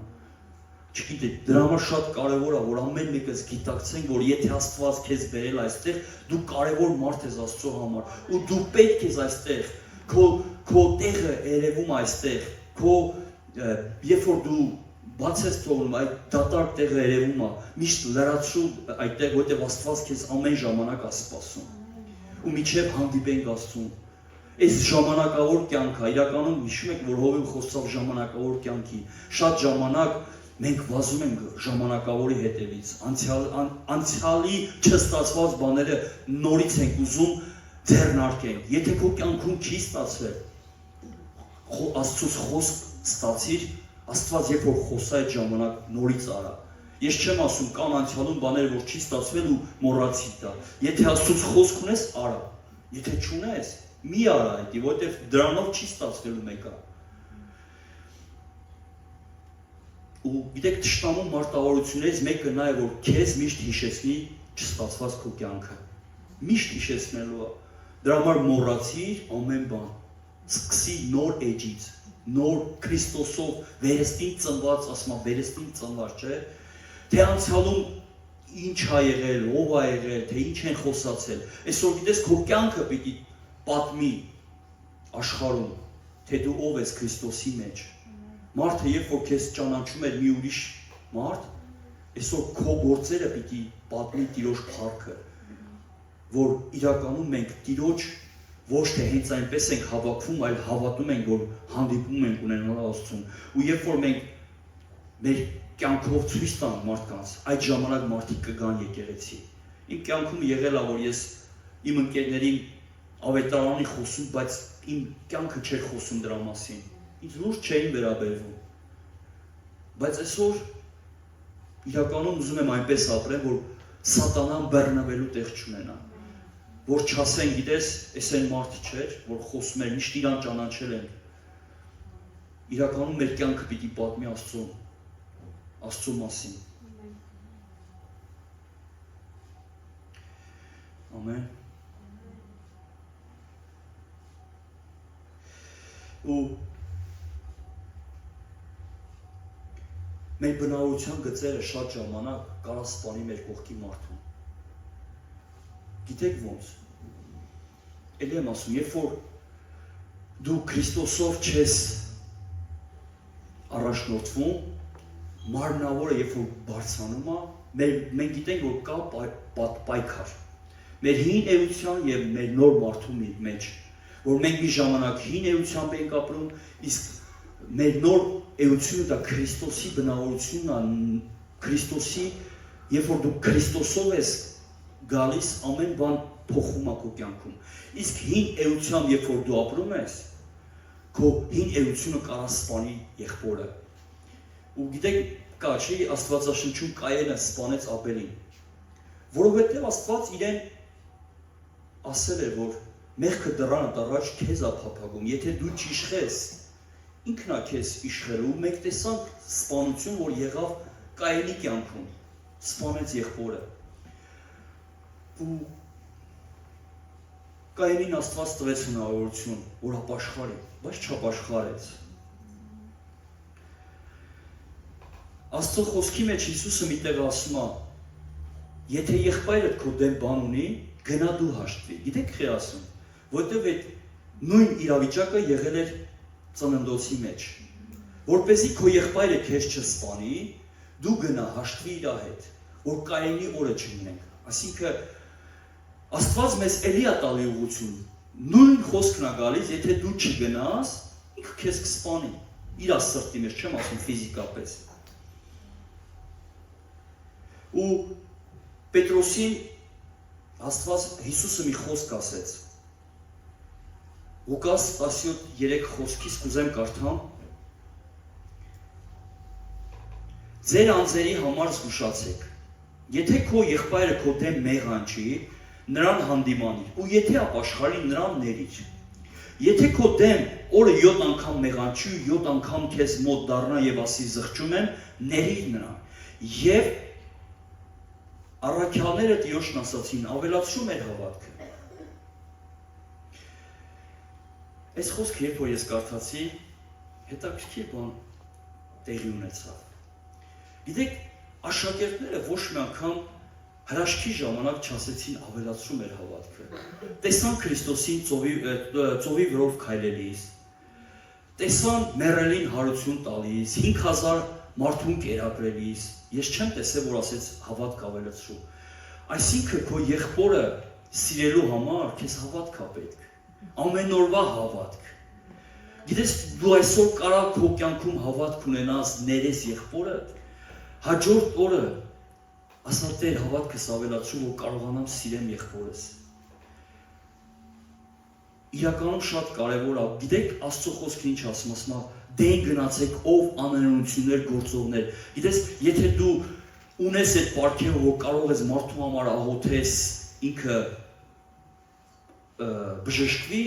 Speaker 1: Չգիտեք, դրա համար շատ կարևոր է, որ ամեն մեկս գիտակցենք, որ եթե Աստված քեզ բերել այստեղ, դու կարևոր մարդ ես Աստծո համար, ու դու պետք ես այստեղ, քո տեղը երևում այստեղ, երբ որ դու բաց ես թողնում, այդ դատարկ տեղը երևում է, միշտ լրացրու այդտեղ, որտեղ Աստված քեզ ամեն ժամանակ է սպասում, ու մինչև հանդիպենք Աստծուն։ Այս ժամանակավոր կյանքը, իրականում հիշում եք, որ Հովիվ խոսացավ ժամանակավոր կյանքի, շատ ժամանակ մենք վազում ենք ժամանակավորի հետևից, անցյալի չստացված բաները նորից ենք ուզում ձեռնարկենք։ Եթե քո կյանքում չի ստացվել, Աստծուց խոսք ստացիր, Աստված երբ որ խոսա այդ ժամանակ նորից արա։ Ես չեմ ասում կան անցյալում բաներ, որ չի ստացվել ու մոռացի դա։ Եթե Աստծուց խոսք ունես, արա։ Եթե չունես, մի արա դա, որովհետև դրանով չի ստացվելու մեկը։ Ու գիտեք թշնամու մարտավարություններից մեկը նա է, որ քեզ միշտ հիշեցնի չստացված քո կյանքը։ Միշտ հիշեցնելու է։ Դրա համար մոռացիր ամեն բան։ Սկսի նոր էջից, նոր Քրիստոսով վերստին ծնված, ասում եմ վերստին ծնված, չէ՞։ Թե անցյալում ինչ ա եղել, ով ա եղել, թե ինչ են խոսացել։ Այսօր գիտես քո կյանքը պիտի պատմի աշխարհում, թե դու ով ես Քրիստոսի մեջ։ Մարդը երբ որ քեզ ճանաչում էր մի ուրիշ մարդ, այսօր քո գործերը պիտի պատմի Տիրոջ փառքը, որ իրականում մենք Տիրոջ ոչ թե հենց այնպես ենք հավաքվում, այլ հավատում ենք, որ հանդիպում ենք ունենալ Աստծուն։ Ու երբ որ մենք մեր կյանքով ցույց տանք մարդկանց, այդ ժամանակ մարդիկ կգան եկեղեցի։ Իմ կյանքում եղել է, որ ես իմ ընկերներին ավետարանի խոսում, բայց իմ կյանքը չէր խոսում դրա մասին։ Ինձ լուրջ չէին վերաբերվում։ Բայց այսօր իրականում ուզում եմ այնպես ապրեմ, որ սատանան բռնվելու տեղ չունենա։ Որ չասեն, գիտես, այս այն մարդը չէր, որ խոսում էր, միշտ իրան ճանաչել են։ Իրականում մեր կյանքը պիտի պատմի Աստծո մասին։ Ամեն։ Ու մեր բնավորության գծերը շատ ժամանակ կարա սպանի մեր կողքի մարդուն։ Գիտեք ոնց։ Էլի եմ ասում, երբ որ դու Քրիստոսով չես առաջնորդվում, մարմնավորը երբ որ բարձրանում է, մենք գիտենք, որ կա պայքար։ Մեր հին էության եւ մեր նոր մարդու մեջ, որ մենք մի ժամանակ հին էությամբ ենք ապրում, իսկ մեր նոր էությունը դա Քրիստոսի բնավորությունն է, Քրիստոսի, երբ որ դու Քրիստոսով ես գալիս, ամեն բան փոխում է քո կյանքում։ Իսկ հին էությամբ երբ որ դու ապրում ես, քո հին էությունը կարա սպանի եղբորը։ Ու գիտեք, կա չի Աստվածաշնչում Կայենը սպանեց Աբելին, որովհետև Աստված իրեն ասել է, որ մեղքը դռանը դառաջ քեզ է փափագում, եթե դու չիշխես, ինքն է քեզ իշխելու, մենք տեսանք սպանություն, որ եղավ Կայենի կյանքում, սպանեց եղբորը։ Ու Կայենին Աստված տվեց հնարավորություն, որ ապաշխարի, բայց չապաշխարեց։ Աստծո խոսքի մեջ Հիսուսը մի տեղ ասում է, եթե եղբայրդ քո դեմ բան ունի, գնա դու հաշտվի։ Գիտեք ինչ է ասում, որտեղ այդ նույն իրավիճակը եղել էր ծննդոցի մեջ, որպեսզի քո եղբայրը քեզ չսպանի, դու գնա հաշտվի իր հետ, որ Կայենի օրը չունենք։ Այսինքն Աստված մեզ էլի է տալի ուղղություն, նույն խոսքն է գալիս, եթե դու չգնաս, ինքը քեզ կսպանի, իր սրտի մեջ, չեմ ասում ֆիզիկապես։ Ու Պետրոսին Աստված Հիսուսը մի խոսք ասեց։ Ղուկաս 17:3 խոսքից կուզեմ կարդամ։ Ձեր անձերի համար զգուշացեք։ Եթե քո եղբայրը քո դեմ մեղանչի, նրան հանդիմանիր, ու եթե ապաշխարի, նրան ներիր։ Եթե քո դեմ օրը 7 անգամ մեղանչի ու 7 անգամ քեզ մոտ դառնա եւ ասի զղջում եմ, ներիր նրան։ Եվ առաքյալները Տիրոջն ասացին, ավելացրու մեր հավատքը։ Այս խոսքը երբ որ ես կարդացի, հետաքրքիր բան տեղի ունեցավ։ Գիտեք, աշակերտները ոչ մի անգամ հրաշքի ժամանակ չասեցին ավելացրու մեր հավատքը։ Տեսան Քրիստոսին ծովի վրով քայլելիս, տեսան մեռելին հարություն տալիս, 5000 մարդուն կերակրելիս, ես չեմ տեսել, որ ասեց հավատք ավելացրու։ Այսինքն քո եղբորը սիրելու համար քեզ հավատք է պետք, ամեն օրվա հավատք։ Գիտես, դու այսօր կարող քո կյանքում հավատք ունենաս, ներես եղբորդ, հաջորդ օրը ասա Տեր հավատքս ավելացրու, որ կարողանամ սիրեմ եղբորս։ Իրականում շատ կարևոր է, գիտեք Աստծո խոսքը ինչ ասում է, դեն գնացեք ով անօրենություններ գործողներ։ Գիտես, եթե դու ունես այդ պարգևը, որ կարող ես մարդու համար աղոթես, ինքը բժշկվի,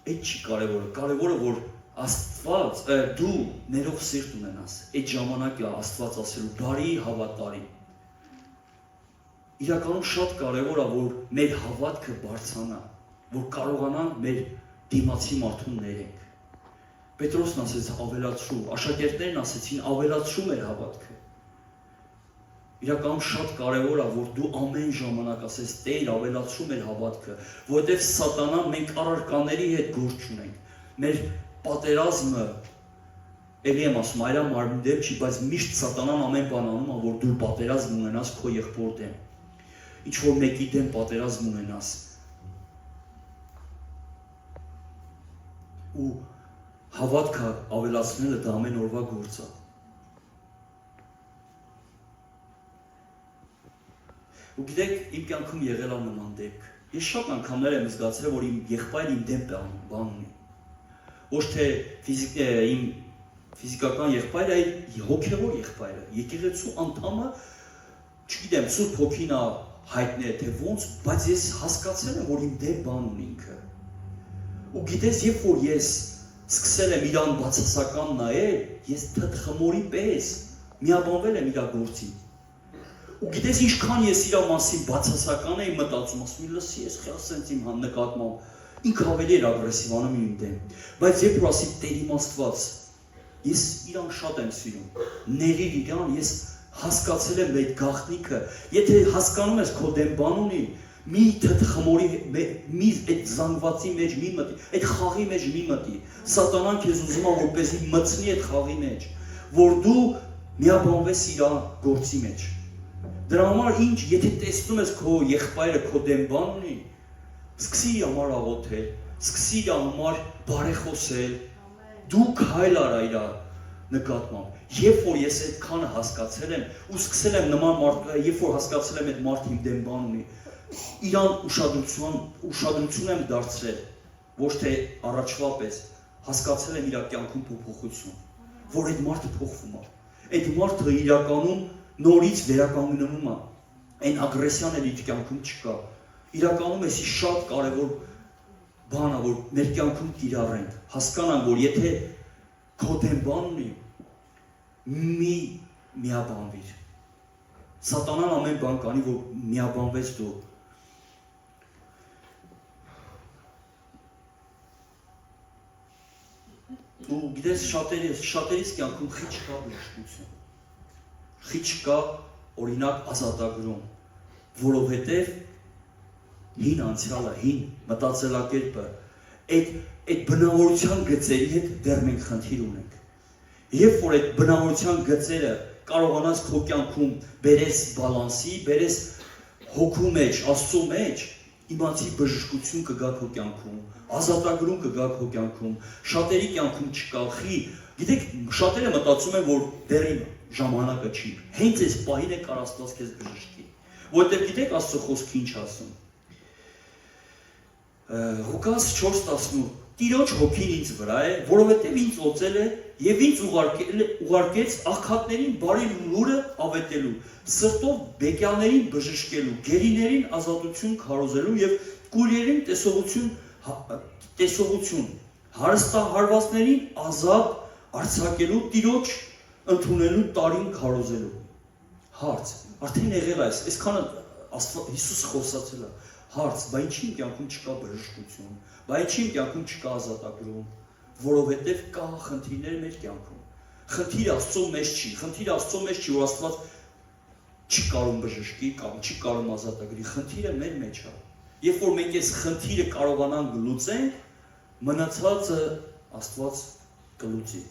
Speaker 1: այդ չի կարևորը, կարևորը որ Աստված, դու ներող սիրտ ունենաս, այդ ժամանակը Աստված ասելու բարի հավատարի։ Իրականում շատ կարևոր է, որ մեր հավատքը բարձրանա, որ կարողանանք մեր դիմացի մարդուն ներենք։ Պետրոսն ասեց ավելացրու, աշակերտներն ասեցին ավելացրու մեր հավատքը։ Իրականում շատ կարևոր է, որ դու ամեն ժամանակ ասես Տեր ավելացրու մեր հավատքը, որովհետև սատանան մենք առարկաների հետ գործ չունենք։ Մեր պատերազմը, էլի եմ ասում, այլա մարմին դեմ չի, բայց միշտ սատանան ամեն բան անում է, որ դու պատերազմ ունենաս քո եղբոր դեմ, ինչ որ մեկի դեմ պատերազմ ունենաս։ Ու հավատքը ավելացնելը դա ամեն օրվա գործ է։ Ու գիտեք, իմ կյանքում եղել է նման դեպք։ Ես շատ անգամներ եմ զգացել, որ իմ եղբայրը իմ դեմ բան ունի։ Ոչ թե իմ ֆիզիկական եղբայրը, այլ հոգևոր եղբայրը, եկեղեցու անդամը, չգիտեմ, Սուրբ Հոգին է հայտնել, թե ոնց, բայց ես հասկացել եմ, որ իմ դեմ բան ունի ինքը։ Ու գիտես, երբ որ ես սկսել եմ իրան բացասական նայել, ես թթխմորի պես միաբանվել եմ իր գործին։ Ու գիտես, ինչքան ես իր մասին բացասական էի մտածում, ասում եմ, լսի, ես խիալ սենց իմ նկատմամբ, ինքը ավելի էր ագրեսիվ անում իմ դեմ, բայց երբ որ ասի Տեր իմ Աստված, ես իրան շատ եմ սիրում, ներիր իրան, ես հասկացել եմ այդ գաղտնիքը, եթե հասկանում ես քո դեմ բան ունի, մի թթխմորի, մի այդ զանգվածի մեջ մի մտի, այդ խաղի մեջ մի մտի, սատանան քեզ ուզում է որպեսզի մտցնի այդ խաղի մեջ, որ դու միաբանվես իր գործի մեջ։ Դրա համար ինչ, եթե տեսնում ես քո եղբայրը քո դեմ բան ունի, սկսի իր համար աղոթել, սկսի իր համար բարեխոսել, դու քայլ արա իր նկատմամբ։ Երբ որ ես այդքանը հասկացել եմ ու սկսել եմ նման մարդ, երբ որ հասկացել եմ այդ մարդը իմ դեմ բան ունի, իրան ուշադրություն եմ դարձրել, ոչ թե առաջվա պես, հասկացել եմ իր կյանքում փոփոխություն, որ այդ մարդը փոխվում է։ Այդ մարդը իրականում նորից վերականգնվում է, այն ագրեսիան էլ իր կյանքում չկա։ իրականում էսի շատ կարևոր բան է, որ մեր կյանքում կիրառենք, հասկանանք, որ եթե քո դեմ բան ունի, մի միաբանվիր։ Սատանան ամեն բան կանի, որ միաբանվեց դու։ Ու գիտես շատերիս կյանքում խիչ կա բժշկություն, խիչ կա օրինակ ազատագրում, որովհետև հին անցյալը, հին մտածելակերպը, այդ բնավորության գծերի հետ դեռ մենք խնդիր ունենք։ Երբ որ այդ բնավորության գծերը կարողանաս քո կյանքում բերես բալանսի, բերես հոգու մեջ, Աստծո մեջ, իմացի բժշկություն կգա քո կյանքում, ազատագրում կգա քո կյանքում, շատերի կյանքում չկա, գիտեք, շատերը մտածում են, որ դեռ ժամանակը չի, հենց այս պահին է կար Աստված քեզ բժշկի, որովհետև գիտեք Աստծո խոսքը ինչ ասում։ Ղուկաս 4:18 Տիրոջ հոգին ինձ վրա է, որովհետև ինձ օծել է եւ ինձ ուղարկեց աղքատներին բարի լուրը ավետելու, սրտով բեկյալներին բժշկելու, գերիներին ազատություն քարոզելու եւ կուրիերին տեսողություն, հարստահարվածներին ազատ արձակելու, Տիրոջ ընդունելու տարին քարոզելու։ Հարց, արդեն եղել է այսքանը Հիսուսը խոսացել է։ Հարց, բա ինչի իմ կյանքում չկա բժշկություն, բա ինչի իմ կյանքում չկա ազատագրում, որովհետև կա խնդիրներ մեր կյանքում։ Խնդիրը Աստծո մեջ չի, խնդիրը Աստծո մեջ չի, որ Աստված չի կարող բժշկի կամ չի կարող ազատագրի, խնդիրը մեր մեջ է։ Երբ որ մենք այս խնդիրը կարողանանք լուծենք, մնացածը Աստված կլուծի։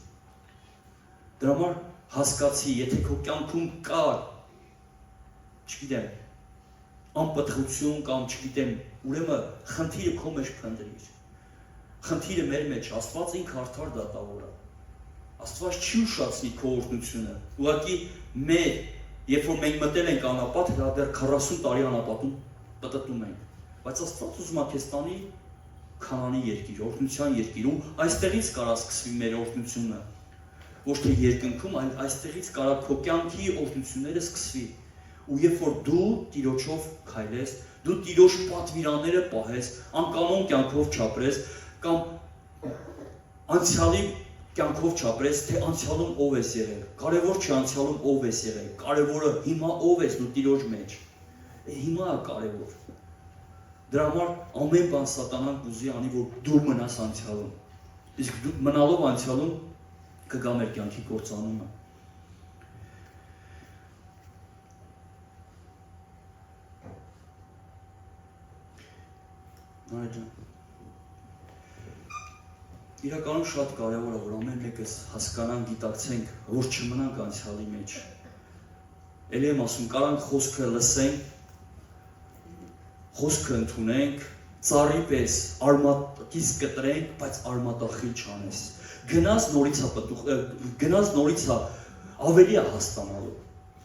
Speaker 1: Դրա համար հասկացի, եթե քո կյանքում կա, չգիտեմ, անպտղություն կամ չգիտեմ, ուրեմն խնդիրը քո մեջ փնտրիր։ Խնդիրը մեր մեջ, Աստված ինքը արդար դատավոր է։ Աստված չի ուշացնի քո օրհնությունը։ Ուղղակի երբ որ մենք մտել ենք անապատ, դա դեռ 40 տարի անապատում պտտում ենք։ Բայց Աստված ուզում է քեզ տանի Քանանի երկիր, օրհնության երկիր, ու այստեղից կարա սկսվի մեր օրհնությունը։ Ոչ թե երկնքում, այլ այստեղից կարա քո կյանքի օրհնությունները սկսվի։ Ու երբ որ դու Տիրոջով քայլես, դու Տիրոջ պատվիրանները պահես, անկանոն կյանքով չապրես, կամ անցյալի կյանքով չապրես, թե անցյալում ով ես եղել, կարևոր չի անցյալում ով ես եղել, կարևորը հիմա ով ես դու Տիրոջ մեջ, հիմա է կարևոր։ Դրա համար ամեն բան սատանան կուզի անի, որ դու մնաս անցյալում, իսկ դու մնալով անցյալում կգա մեր կյանքի կործանումը։ Իրականում շատ կարևոր է, որ ամեն մեկս հասկանանք, գիտակցենք, որ չմնանք անցյալի մեջ։ Էլի եմ ասում, կարանք խոսքը լսենք, խոսքը ընդունենք, ծառի պես արմատից կտրենք, բայց արմատախիլ չանես։ Գնաս նորից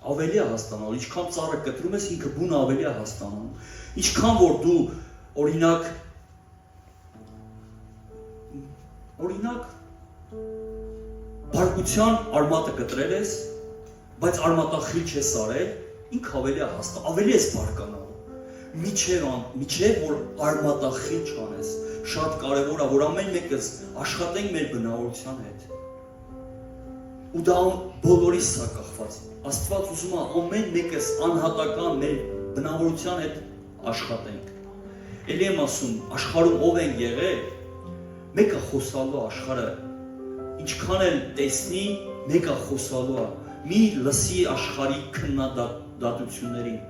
Speaker 1: ավելի է հաստանալու, ինչքան ծառը կտրում ես, ինքը բունը ավելի է հաստանալու, ինչքան որ դու օրինակ բարկության արմատը կտրել ես, բայց արմատախիլ չես արել, ինքը ավելի է հաստան, ավելի ես բարկանալու, միջև որ արմատախիլ չանես, շատ կարևոր է, որ ամեն մեկս աշխատենք մեր բնավորության հետ, ու դա բոլորիս է կախված, Աստված ուզում է ամեն մեկս անհատական մեր բնավորության հետ աշխատենք, էլի եմ ասում, աշխարհում ով են եղել, մեկը խոսալու աշխարհը, ինչքան էլ տեսնի, մեկը խոսալու է, մի լսի աշխարհի քննադատություններին,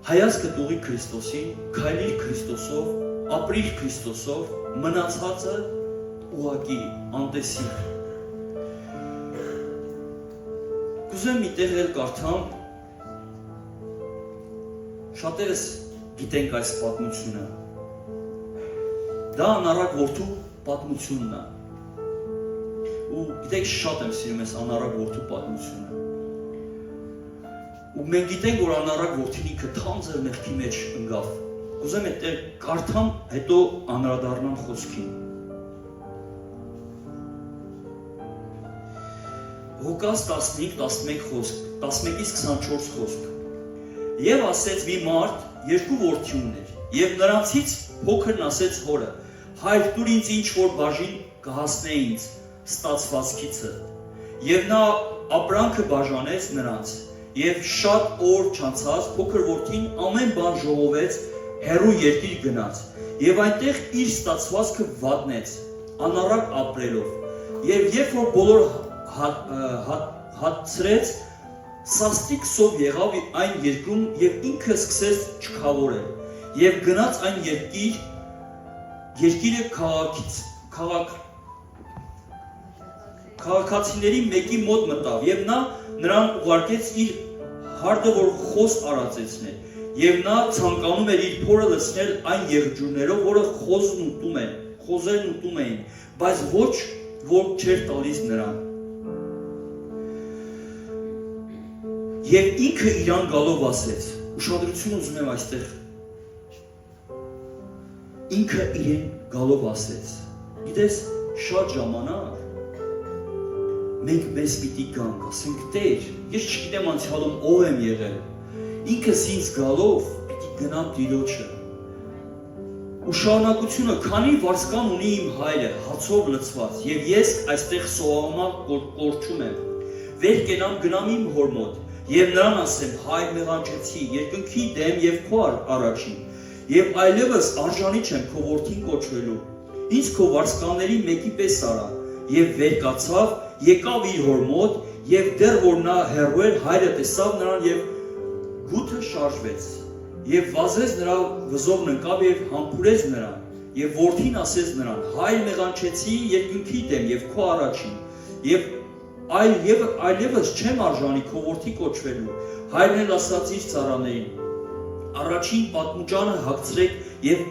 Speaker 1: հայացքդ ուղղի Քրիստոսին, քայլիր Քրիստոսով, ապրիր Քրիստոսով, մնացածը ուղղակի անտեսի։ Կուզեմ մի տեղ էլ կարդամ, շատերս գիտենք այս պատմությունը, դա անառակ որդու պատմությունն է, ու գիտեք շատ եմ սիրում ես անառակ որդու պատմությունը, ու մենք գիտենք, որ անառակ որդին ինքը թանձր մեղքի մեջ ընկավ, կուզեմ այդտեղ կարդամ, հետո անդրադառնամ խոսքին։ Ղուկաս 15-11 խոսք, 11-24 խոսք։ Եվ ասեց մի մարդ, երկու որդի ուներ, եւ նրանցից փոքրն ասեց հորը. հայր դուր ինձ ինչ որ բաժին կհասնե ինձ ստացվածքիցը։ Եվ նա ապրանքը բաժանեց նրանց, եւ շատ օր չանցած փոքր որդին ամեն բան ժողովեց, հեռու երկիր գնաց, եւ այնտեղ իր ստացվածքը վատնեց, անառակ ապրելով։ Եվ երբ որ բոլոր հացրեց, սաստիկ սով եղավ այն երկրում եւ ինքը սկսեց չքավորել եւ գնաց այն երկիրը քաղաքացիների մեկի մոտ մտավ եւ նա նրան ուղարկեց իր հարտը որ խոս արածեցներ եւ նա ցանկանում էր իր փորը լցնել այն եղջյուրներով որը խոզերն ուտում էին բայց ոչ որ չէր տալիս նրան եւ ինքը իրան գալով ասեց ուշադրություն ուզում եմ այստեղ ինքը իրեն գալով ասեց գիտես շատ ժամանակ մենք մեզ պիտի գանք ասենք Տեր ես չգիտեմ անցյալում ով եմ եղել ինքս ինձ գալով պիտի գնամ Տիրոջը ու շարունակությունը քանի վարձկան ունի իմ հայրը հացով լցված եւ ես այստեղ սովամակ կորչում եմ վեր կենամ գնամ իմ հոր մոտ եւ նրան ասեմ հայր մեղանչեցի երկնքի դեմ եւ քո առաջին եւ այլևս արժանի չեմ քո որդին կոչվելու ինձ քո վարձկանների մեկի պես արա եւ վեր կացավ եկավ իր հոր մոտ եւ դեռ որ նա հեռու էր հայրը տեսավ նրան եւ գութը շարժվեց եւ վազեց նրա վզովն ընկավ եւ համբուրեց նրան եւ որդին ասեց նրան հայր մեղանչեցի երկնքի դեմ եւ քո առաջին եւ այլևս չեմ արժանի քո որդի կոչվելու հայրն էլ ասաց իր ծառաներին առաջին պատմուճանը հագցրեք եւ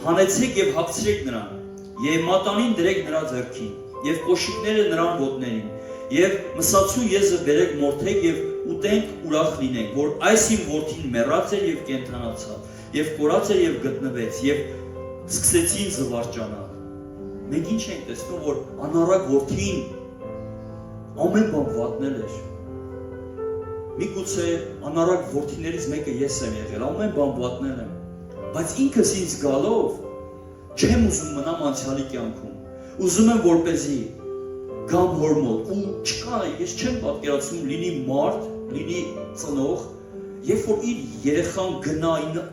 Speaker 1: հանեցեք եւ հագցրեք նրան եւ մատանին դրեք նրա ձեռքին եւ կոշիկները նրան ոտներին եւ մսացու եզը բերեք մորթեք եւ ուտենք ուրախ լինենք որ այս իմ որդին մեռած էր եւ կենթանացավ եւ կորած էր եւ գտնվեց եւ սկսեցին զվարճանալ մենք ինչ ենք տեսնում որ անառակ որդին ամեն բան վատնել էր միգուցե անառակ որդիներից մեկը ես եմ եղել ամեն բան վատնել եմ բայց ինքս ինձ գալով չեմ ուզում մնամ անցյալի կյանքում ուզում եմ որպեսզի գամ հոր մոտ ու չկա ես չեմ պատկերացնում լինի մարդ լինի ծնող երբ որ իր երեխան գնա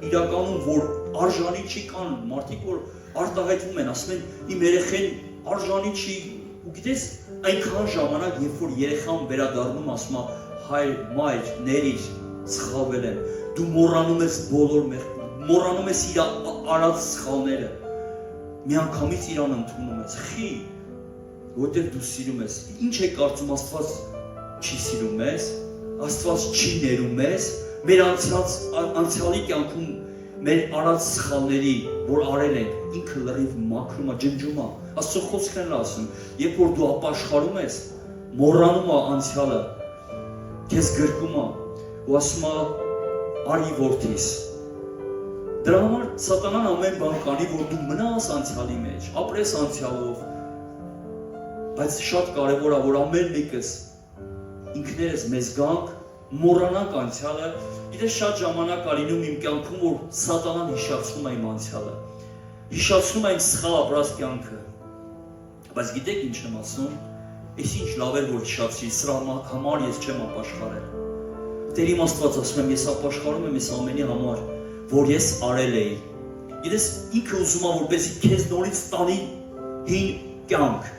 Speaker 1: իրականում որ արժանի չի կան մարդիկ որ արտահայտվում են ասում են իմ երեխեն արժանի չի ու գիտես այնքան ժամանակ երբ որ երեխան վերադառնում ասում է հայր մայր ներիր սխալվել եմ դու մոռանում ես բոլոր մոռանում ես իր արած սխալները միանգամից իրան ընդունում ես խի որտեղ դու սիրում ես ինչ է կարծում Աստված չի սիրում ես Աստված չի ներում ես մեր անցյալի կյանքում մեր արած սխալների որ արել ենք ինքը լրիվ մաքրում է ջնջում է Աստծո խոսքն է ասում երբ որ դու ապաշխարում ես մոռանում է անցյալը քեզ գրկում է ու ասում է արի որդիս դրա համար սատանան ամեն բան կանի որ դու մնաս անցյալի մեջ ապրես անցյալով բայց շատ կարևոր է որ ամեն մեկս ինքներս մեզ գանք մոռանանք անցյալը գիտես շատ ժամանակ է լինում իմ կյանքում որ սատանան հիշացնում է իմ անցյալը հիշացնում է իմ սխալ ապրած կյանքը բայց գիտեք ինչ եմ ասում ես ինչ լավ էր որ հիշացրի սրա համար ես չեմ ապաշխարել Տեր իմ Աստված ասում եմ ես ապաշխարում եմ ես ամենի համար որ ես արել էի գիտես ինքը ուզում է որպեսզի քեզ նորից տանի հին կյանք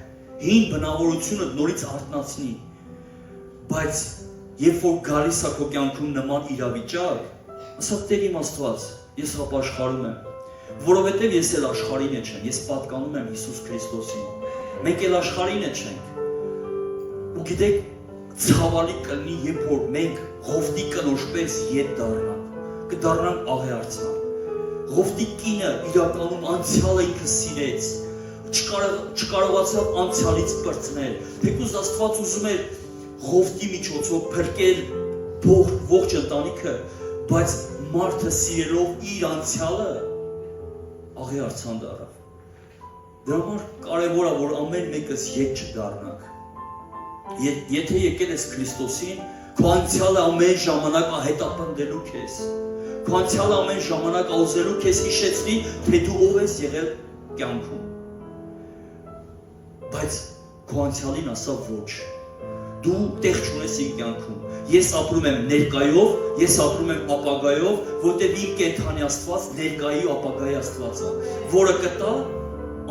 Speaker 1: հին բնավորությունը նորից արթնացնի բայց երբ որ գալիս է քո կյանքում նման իրավիճակ ասա Տեր իմ Աստված ես ապաշխարում եմ որովհետև ես էլ աշխարհին չեմ ես պատկանում եմ Հիսուս Քրիստոսին մենք էլ աշխարհին չենք ու գիտեք ցավալի կլինի երբ որ մենք Ղովտի կնոջպես ետ դառնանք կդառնանք աղեարցան Ղովտի կինը իրականում անցյալը ինքը սիրեց չկարողացավ անցյալից բրծնել թեկուզ Աստված ուզում էր Ղովտի միջոցով փրկել ողջ ընտանիքը բայց մարդը սիրելով իր անցյալը աղեարցան դառավ դրա համար կարևոր է որ ամեն մեկս ետ չդառնանք եթե եկել ես Քրիստոսին քո անցյալը ամեն ժամանակ հետապնդելու քեզ Քո անցյալը ամեն ժամանակ ուզելու քեզ հիշեցնի, թե դու ով ես եղել կյանքում։ Բայց քո անցյալին ասա ոչ։ Դու տեղ չունես իմ կյանքում։ Ես ապրում եմ ներկայով, ես ապրում եմ ապագայով, որտեղ իմ կենդանի Աստված ներկայի ու ապագայի Աստված է, որը կտա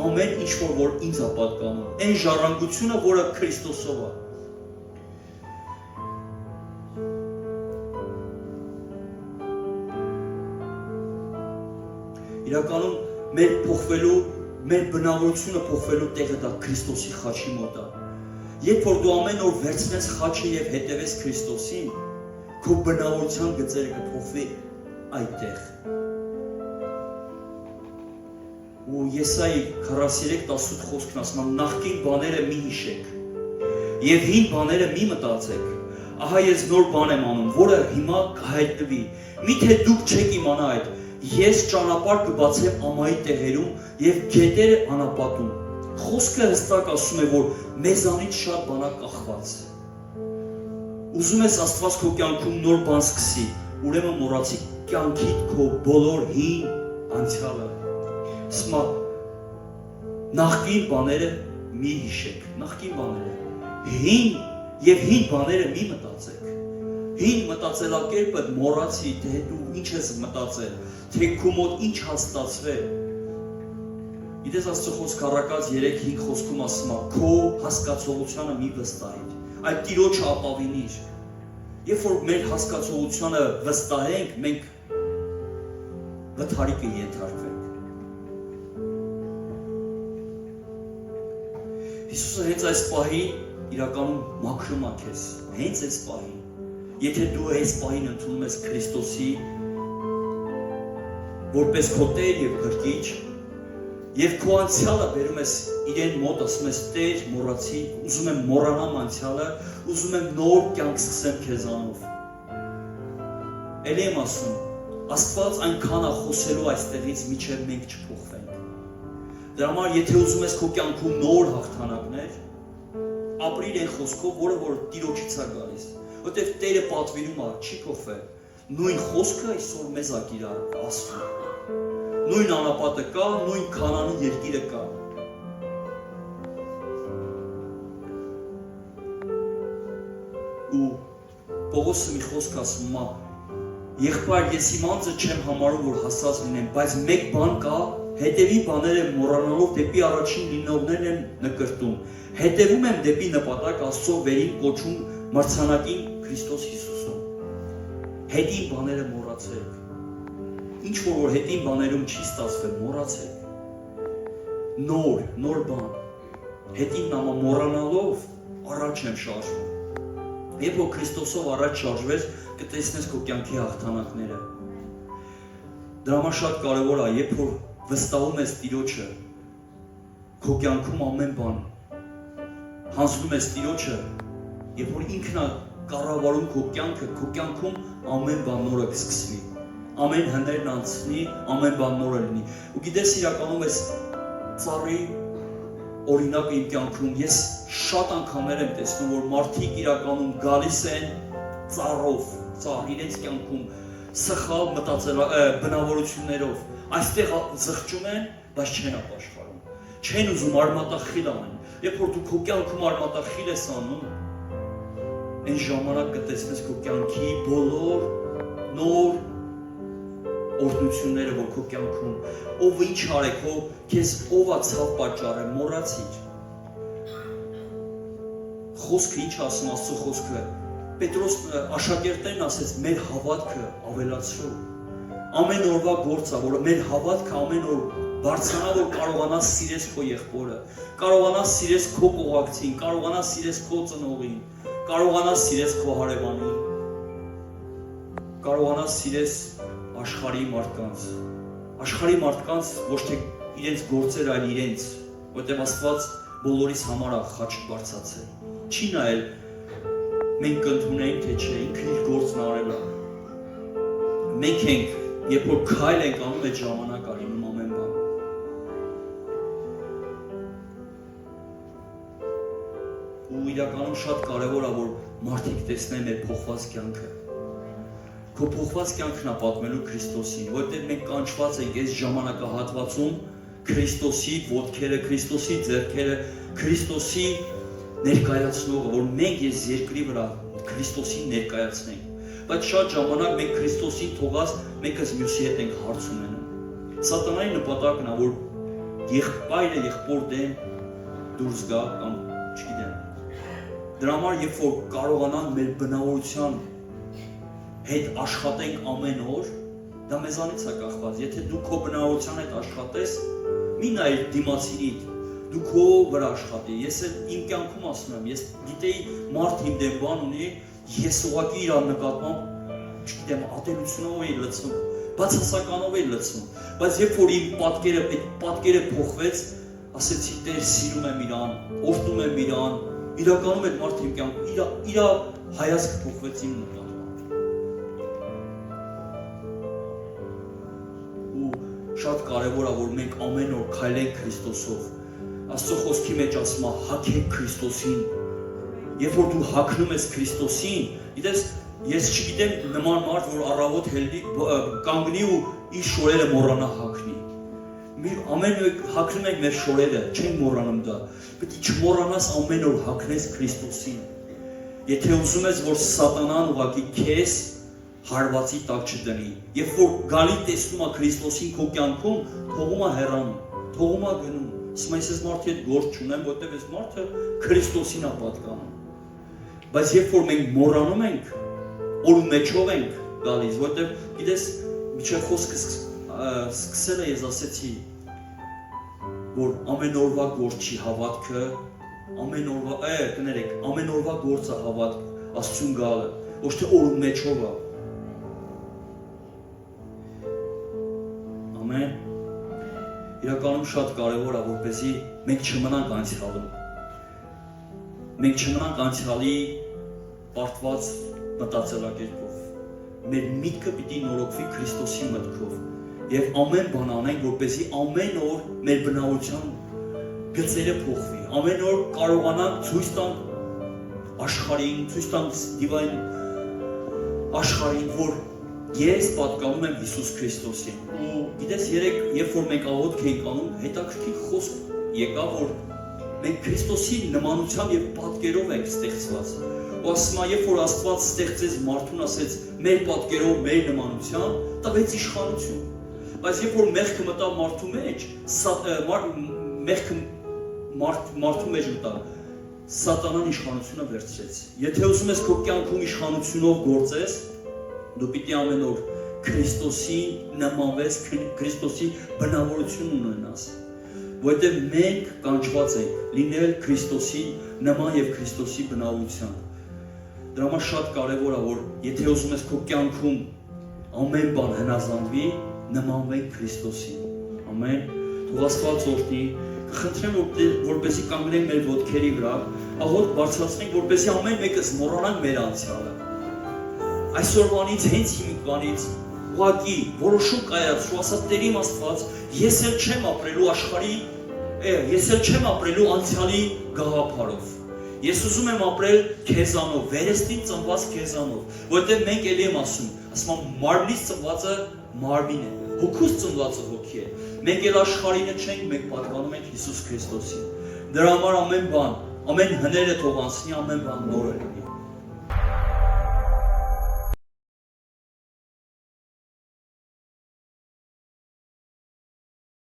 Speaker 1: ամեն ինչ որ ինձ է պատկանում, այն ժառանգությունը, որը Քրիստոսով է։ Իրականում մեր փոխվելու, մեր բնավորությունը փոխվելու տեղը դա Քրիստոսի խաչի մոտ է։ Երբ որ դու ամեն օր վերցնես խաչը եւ հետևես Քրիստոսին, քո բնավորության գծերը կփոխվի այդտեղ։ Ու Եսայի 43:18 խոսքն ասում է. նախկին բաները մի հիշեք եւ հին բաները մի մտածեք։ Ահա ես նոր բան եմ անում, որը հիմա կհայտնվի։ Միթե դուք չեք իմանա այդ։ Ես ճանապարհ կբացեմ ամայի տեղերում եւ գետերը անապատում։ Խոսքը հստակ ասում է, որ մեզանից շատ բան է կախված։ Ուզում ես Աստված քո կյանքում նոր բան սկսի, ուրեմն մոռացի կյանքիդ քո բոլոր հին անցյալը։ Սմա նախկին բաները մի հիշեք, նախկին բաները։ Հին բաները մի մտածեք։ Հին մտածելակերպը մոռացի, թե դու ինչ ես մտածել, թե քո մոտ ինչ հաստատվել։ Գիտես Աստծո խոսքը Առակաց 3:5 խոսքում ասում է. քո հասկացողությանը մի վստահիր, այդ Տիրոջը ապավինիր։ Երբ որ մեր հասկացողությանը վստահենք, մենք վթարի կենթարկվենք։ Հիսուսը հենց այս պահին իրականում մաքրում է քեզ, հենց այս պահին։ Եթե դու այս պահին ընդունում ես Քրիստոսի որպես քո Տեր եւ Փրկիչ, եւ քո անցյալը բերում ես իրեն մոտ, ասում ես Տեր, մոռացի, ուզում եմ մոռանամ անցյալը, ուզում եմ նոր կյանք սկսեմ քեզանով։ Էլի եմ ասում, Աստված այնքան է խոսելու այստեղից, մինչև մենք չփոխվենք։ Դրա համար, եթե ուզում ես քո կյանքում նոր հաղթանակներ, ապրիր այն խոսքով, որ Տիրոջից է գալիս, որտեղ Տերը պատվիրում է, չի փոխվել։ Նույն խոսքը այսօր մեզ է ասում։ Նույն անապատը կա, նույն Քանանի երկիրը կա։ Ու Պողոսը մի խոսք ասում է. եղբայր, ես իմ անձը չեմ համարում, որ հասած լինեմ, բայց մեկ բան կա, հետևի բաները մոռանալով դեպի առաջին լինողներն են նկրտում։ Հետևում եմ դեպի նպատակ Աստծո վերին կոչում մրցանակին Քրիստոս Հիսուսում։ Հետին բաները մոռացեք։ Ինչ որ հետին բաներում չի ստացվել, մոռացեք։ Նոր բան։ Հետին նամա մոռանալով առաջ եմ շարժվում։ Երբ որ Քրիստոսով առաջ շարժվես, կտեսնես քո կյանքի հաղթանակները։ Դրա համար շատ կարևոր է, երբ որ վստահում ես Տիրոջը, քո կյանքում ամեն բան հանձնում ես Տիրոջը, երբ որ ինքն է կառավարում քո կյանքում ամեն բան նորը կսկսվի, ամեն հներն անցնի, ամեն բան նորը լինի։ Ու գիտես իրականում ես ծառի օրինակը իմ կյանքում, ես շատ անգամներ եմ տեսնում, որ մարդիկ իրականում գալիս են ծառով, իրենց կյանքում սխալ բնավորություններով, այստեղ զղջում են, բայց չեն ապաշխարում, չեն ուզում արմատախիլ անեն։ Երբ որ դու քո կյանքում արմատախիլ ես անում, այն ժամանակ կտեսնես քո կյանքի բոլոր նոր օրհնությունները, որ քո կյանքում, ով ինչ արեք, քեզ ով է ցավ պատճառել, մոռացիր։ Խոսքը ինչ ասում, Աստծո խոսքը, Պետրոս աշակերտներն ասեց, մեր հավատքը ավելացրու։ Ամեն օրվա գործ է, որ մեր հավատքը ամեն օր բարձրանա, որ կարողանաս սիրես քո եղբորը, կարողանաս սիրես քո կողակցին, կարողանաս սիրես քո ծնողին, կարողանաս սիրես քո հարևանին, կարողանաս սիրես աշխարհի մարդկանց, ոչ թե իրենց գործեր, այլ իրենց, որտեղ Աստված բոլորիս համար է խաչը բարձրացել։ Չի նայել մենք կընդունենք, թե չէ, ինքն իր գործն արել է։ Մենք ենք, երբ որ քայլ ենք անում, այդ ժամանակ է լինում ամեն բան։ Ու իրականում շատ կարևոր է, որ մարդիկ տեսնեն մեր փոխված կյանքը։ քո փոխված կյանքն է պատմելու Քրիստոսին, որտեղ մենք կանչված ենք այս ժամանակահատվածում Քրիստոսի ոտքերը, Քրիստոսի ձեռքերը, Քրիստոսի ներկայացնողը, որ մենք այս երկրի վրա Քրիստոսին ներկայացնենք։ Բայց շատ ժամանակ մենք Քրիստոսին թողած մեկս մյուսի հետ ենք հարց ունենում։ Սատանայի նպատակն է, որ եղբայրը եղբոր դեմ դուրս գա կամ չգիտեմ։ Դրա համար երբ որ կարողանանք մեր բնավորության հետ աշխատենք ամեն օր, դա մեզանից է կախված։ Եթե դու քո բնավորության հետ աշխատես, մի նայիր դիմացինիդ, դու քո վրա աշխատի։ Ես էլ իմ կյանքում ասում եմ, ես գիտեի մարդ իմ դեմ բան ունի, ես ուղղակի իր նկատմամբ, չգիտեմ, ատելությունով էի լցնում, բացասականով էի լցնում, բայց երբ որ իմ այդ պատկերը փոխվեց, ասեցի Տեր, սիրում եմ իրան, օրհնում եմ իրան, իրականում այդ մարդը իմ կյանքում իր հայացքը փոխվեց իմ նկատմամբ։ Ու շատ կարևոր է, որ մենք ամեն օր քայլենք Քրիստոսով։ Աստծո խոսքի մեջ ասում է հագեք Քրիստոսին։ Երբ որ դու հագնում ես Քրիստոսին, գիտես, ես չգիտեմ նման մարդ, որ առավոտ կանգնի ու իր շորերը մոռանա հագնի։ Ամեն օր հագնում ենք մեր շորերը, չենք մոռանում դա։ Պետք է չմոռանաս ամեն օր հագնես Քրիստոսին։ Եթե ուզում ես, որ սատանան ուղղակի քեզ հարվածի տակ չդնի, երբ որ գալի տեսնում է Քրիստոսին քո կյանքում, թողում է հեռանում, թողում է գնում։ Ասում ես մարդի հետ գործ չունեմ, որտեղ այս մարդը Քրիստոսին է պատկանում։ Բայց երբ որ մենք մոռանում ենք, օր ու մեջով ենք գալիս, որտեղ գիտես, միջև խոսքը սկսելը ես ասեցի, որ ամեն օրվա գործի հավատքը, ամեն օրվա գործը հավատք Աստծուն գալը, ոչ թե օր ու մեջով է։ Ամեն։ Իրականում շատ կարևոր է, որպեսզի մենք չմնանք անցյալում։ Մենք չմնանք անցյալի պարտված մտածելակերպով։ Մեր միտքը պիտի նորոգվի Քրիստոսի մտքով եւ ամեն բան անենք, որպեսզի ամեն օր մեր բնավորության գծերը փոխվի։ Ամեն օր կարողանանք ցույց տանք աշխարհին, ցույց տանք դիվային աշխարհին, որ ես պատկանում եմ Հիսուս Քրիստոսին։ Ու գիտես, երբ որ մենք աղոթք էինք անում, հետաքրքիր խոսք եկավ, որ մենք Քրիստոսի նմանությամբ եւ պատկերով ենք ստեղծված։ Ու ասում է, երբ որ Աստված ստեղծեց մարդուն, ասեց մեր պատկերով, մեր նմանությամբ, տվեց իշխանություն։ Բայց երբ որ մեղքը մտավ մարդու մեջ, մեղքը մարդու մեջ մտավ, Սատանան իշխանությունը վերցրեց։ Եթե ուզում ես քո կյանքում իշխանությունով գործես, դու պիտի ամեն օր Քրիստոսին նմանվես, Քրիստոսի բնավորություն ունենաս, որտեղ մենք կանչված ենք լինել Քրիստոսի նման եւ Քրիստոսի բնավորության։ Դրա համար շատ կարևոր է, որ եթե ուզում ես քո կյանքում ամեն բան հնազանդվի, նմանվենք Քրիստոսին։ Ամեն։ Թող Աստված օրհնի։ Խնդրեմ, որպեսզի կանգնենք մեր ոտքերի վրա, աղոթք բարձրացնենք, որպեսզի ամեն մեկս մոռանանք մեր անցյալը։ Այսօրվանից, հենց հիմիկվանից ուղղակի որոշում կայացրու, ասա Տեր իմ Աստված, ես էլ չեմ ապրելու աշխարհի, ես էլ չեմ ապրելու անցյալի գաղափարով։ Ես ուզում եմ ապրել քեզանով, վերստին ծնված քեզանով, որտեղ մենք էլի եմ ասում մարմնից ծնվածը մարմին է, հոգուց ծնվածը հոգի է։ Մենք էլ աշխարհինը չենք, մենք պատկանում ենք Հիսուս Քրիստոսին։ Դրա համար ամեն բան, ամեն հները թող անցնի, ամեն բան նոր է լինի։